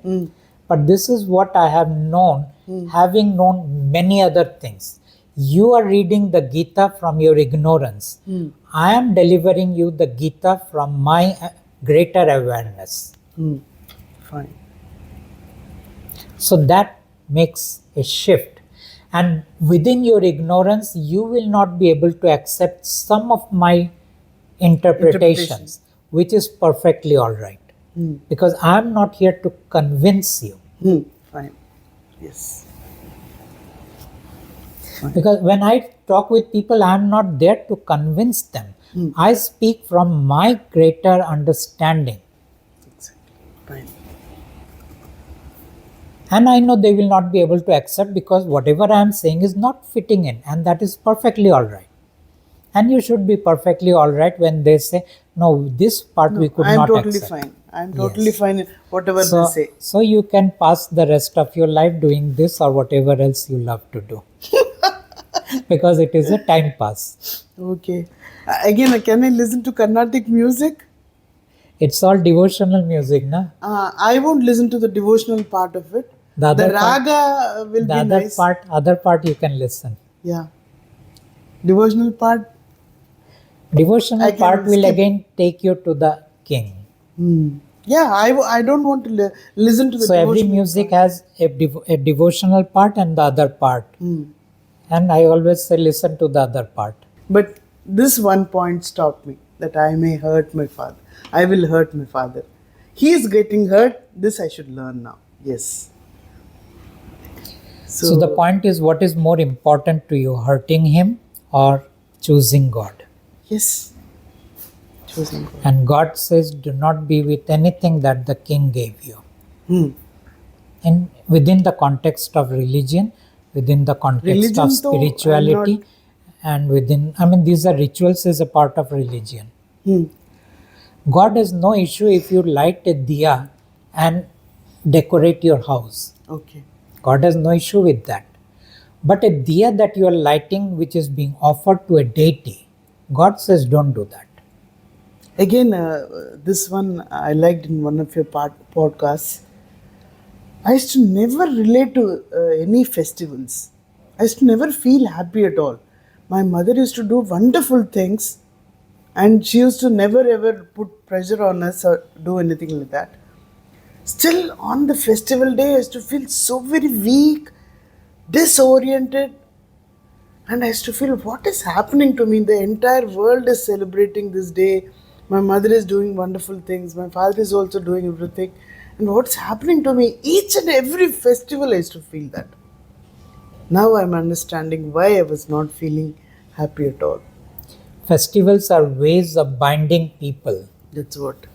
But this is what I have known, having known many other things. You are reading the Gita from your ignorance. I am delivering you the Gita from my greater awareness. Fine. So that makes a shift. And within your ignorance, you will not be able to accept some of my interpretations, which is perfectly all right. Because I am not here to convince you. Fine. Yes. Because when I talk with people, I am not there to convince them. I speak from my greater understanding. Exactly. Fine. And I know they will not be able to accept because whatever I am saying is not fitting in, and that is perfectly all right. And you should be perfectly all right when they say, no, this part we No, could I'm not totally accept. fine. I'm totally Yes. fine in whatever they So, say. so you can pass the rest of your life doing this or whatever else you love to do because it is a time pass. Okay. Again, can I listen to Carnatic music? It's all devotional music, na? I won't listen to the devotional part of it. The The other part, raga will the be other nice. other part you can listen. Yeah. Devotional part, Devotional I part can will skip. again take you to the king. Yeah, I don't want to listen to the So every devotional music part. has a devotional part and the other part. And I always say listen to the other part. But this one point stopped me that I may hurt my father. I will hurt my father. He is getting hurt. This I should learn now. Yes. So the point is, what is more important to you, hurting him or choosing God? Yes. Choosing God. And God says, do not be with anything that the king gave you. And within the context of religion, within the context of Religion, though, I'm not. spirituality, and within, I mean, these are rituals as a part of religion. God has no issue if you light a diya and decorate your house. Okay. God has no issue with that. But a diya that you are lighting, which is being offered to a deity, God says don't do that. Again, this one I liked in one of your podcasts. I used to never relate to any festivals. I used to never feel happy at all. My mother used to do wonderful things, and she used to never ever put pressure on us or do anything like that. Still, on the festival day, I used to feel so very weak, disoriented, and I used to feel what is happening to me. The entire world is celebrating this day. My mother is doing wonderful things. My father is also doing everything. And what's happening to me? Each and every festival, I used to feel that. Now I'm understanding why I was not feeling happy at all. Festivals are ways of binding people. That's what.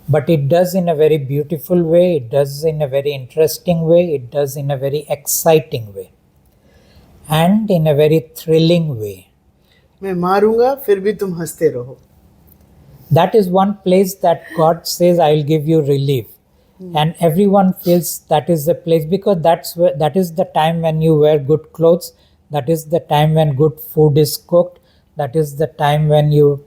But it does in a very beautiful way, it does in a very interesting way, it does in a very exciting way, and in a very thrilling way. मैं मारूंगा फिर भी तुम हंसते रहो. That is one place that God says, I will give you relief. And everyone feels that is the place because that is the time when you wear good clothes, that is the time when good food is cooked, that is the time when you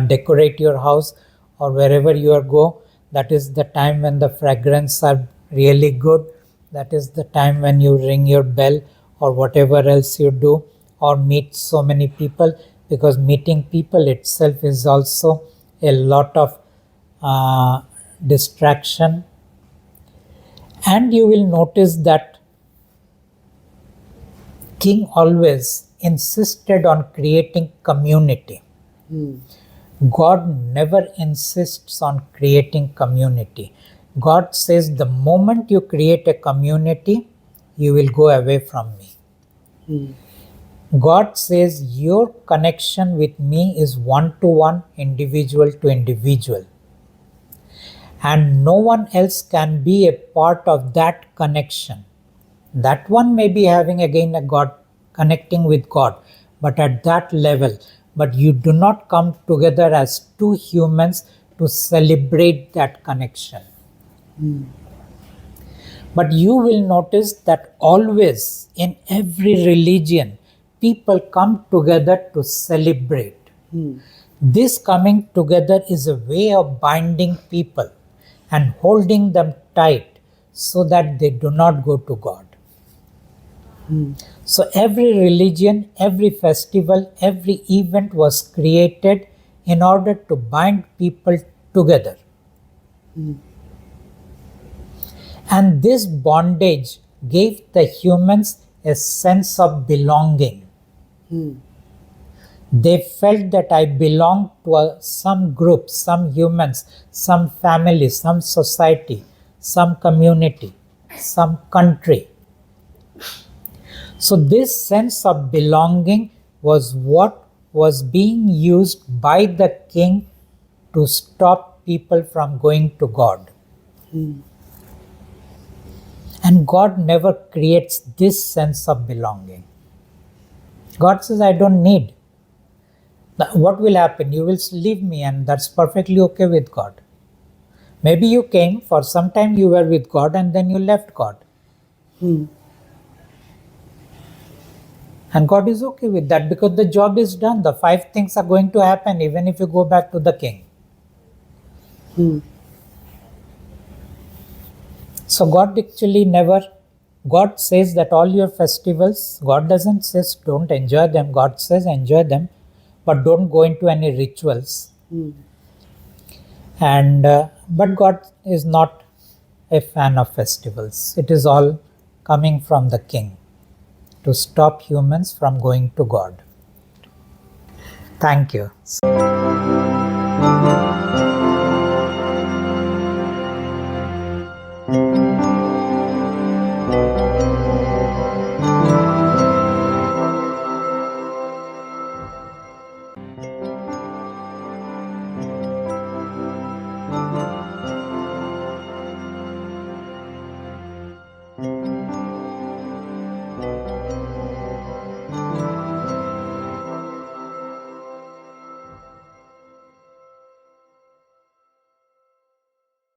decorate your house or wherever you go, that is the time when the fragrance are really good, that is the time when you ring your bell or whatever else you do or meet so many people, because meeting people itself is also a lot of distraction. And you will notice that king always insisted on creating community. God never insists on creating community. God says the moment you create a community, you will go away from me. God says your connection with me is one-to-one, individual to individual. And no one else can be a part of that connection. That one may be having again a God, connecting with God, but at that level. But you do not come together as two humans to celebrate that connection. But you will notice that always in every religion, people come together to celebrate. This coming together is a way of binding people and holding them tight so that they do not go to God. So every religion, every festival, every event was created in order to bind people together. And this bondage gave the humans a sense of belonging. They felt that I belong to some group, some humans, some family, some society, some community, some country. So this sense of belonging was what was being used by the king to stop people from going to God. And God never creates this sense of belonging. God says, I don't need. What will happen? You will leave me, and that's perfectly okay with God. Maybe you came, for some time you were with God, and then you left God. And God is okay with that because the job is done. The 5 things are going to happen even if you go back to the king. So God actually never, God says that all your festivals, God doesn't say don't enjoy them. God says enjoy them, but don't go into any rituals. And but God is not a fan of festivals. It is all coming from the king to stop humans from going to God. Thank you.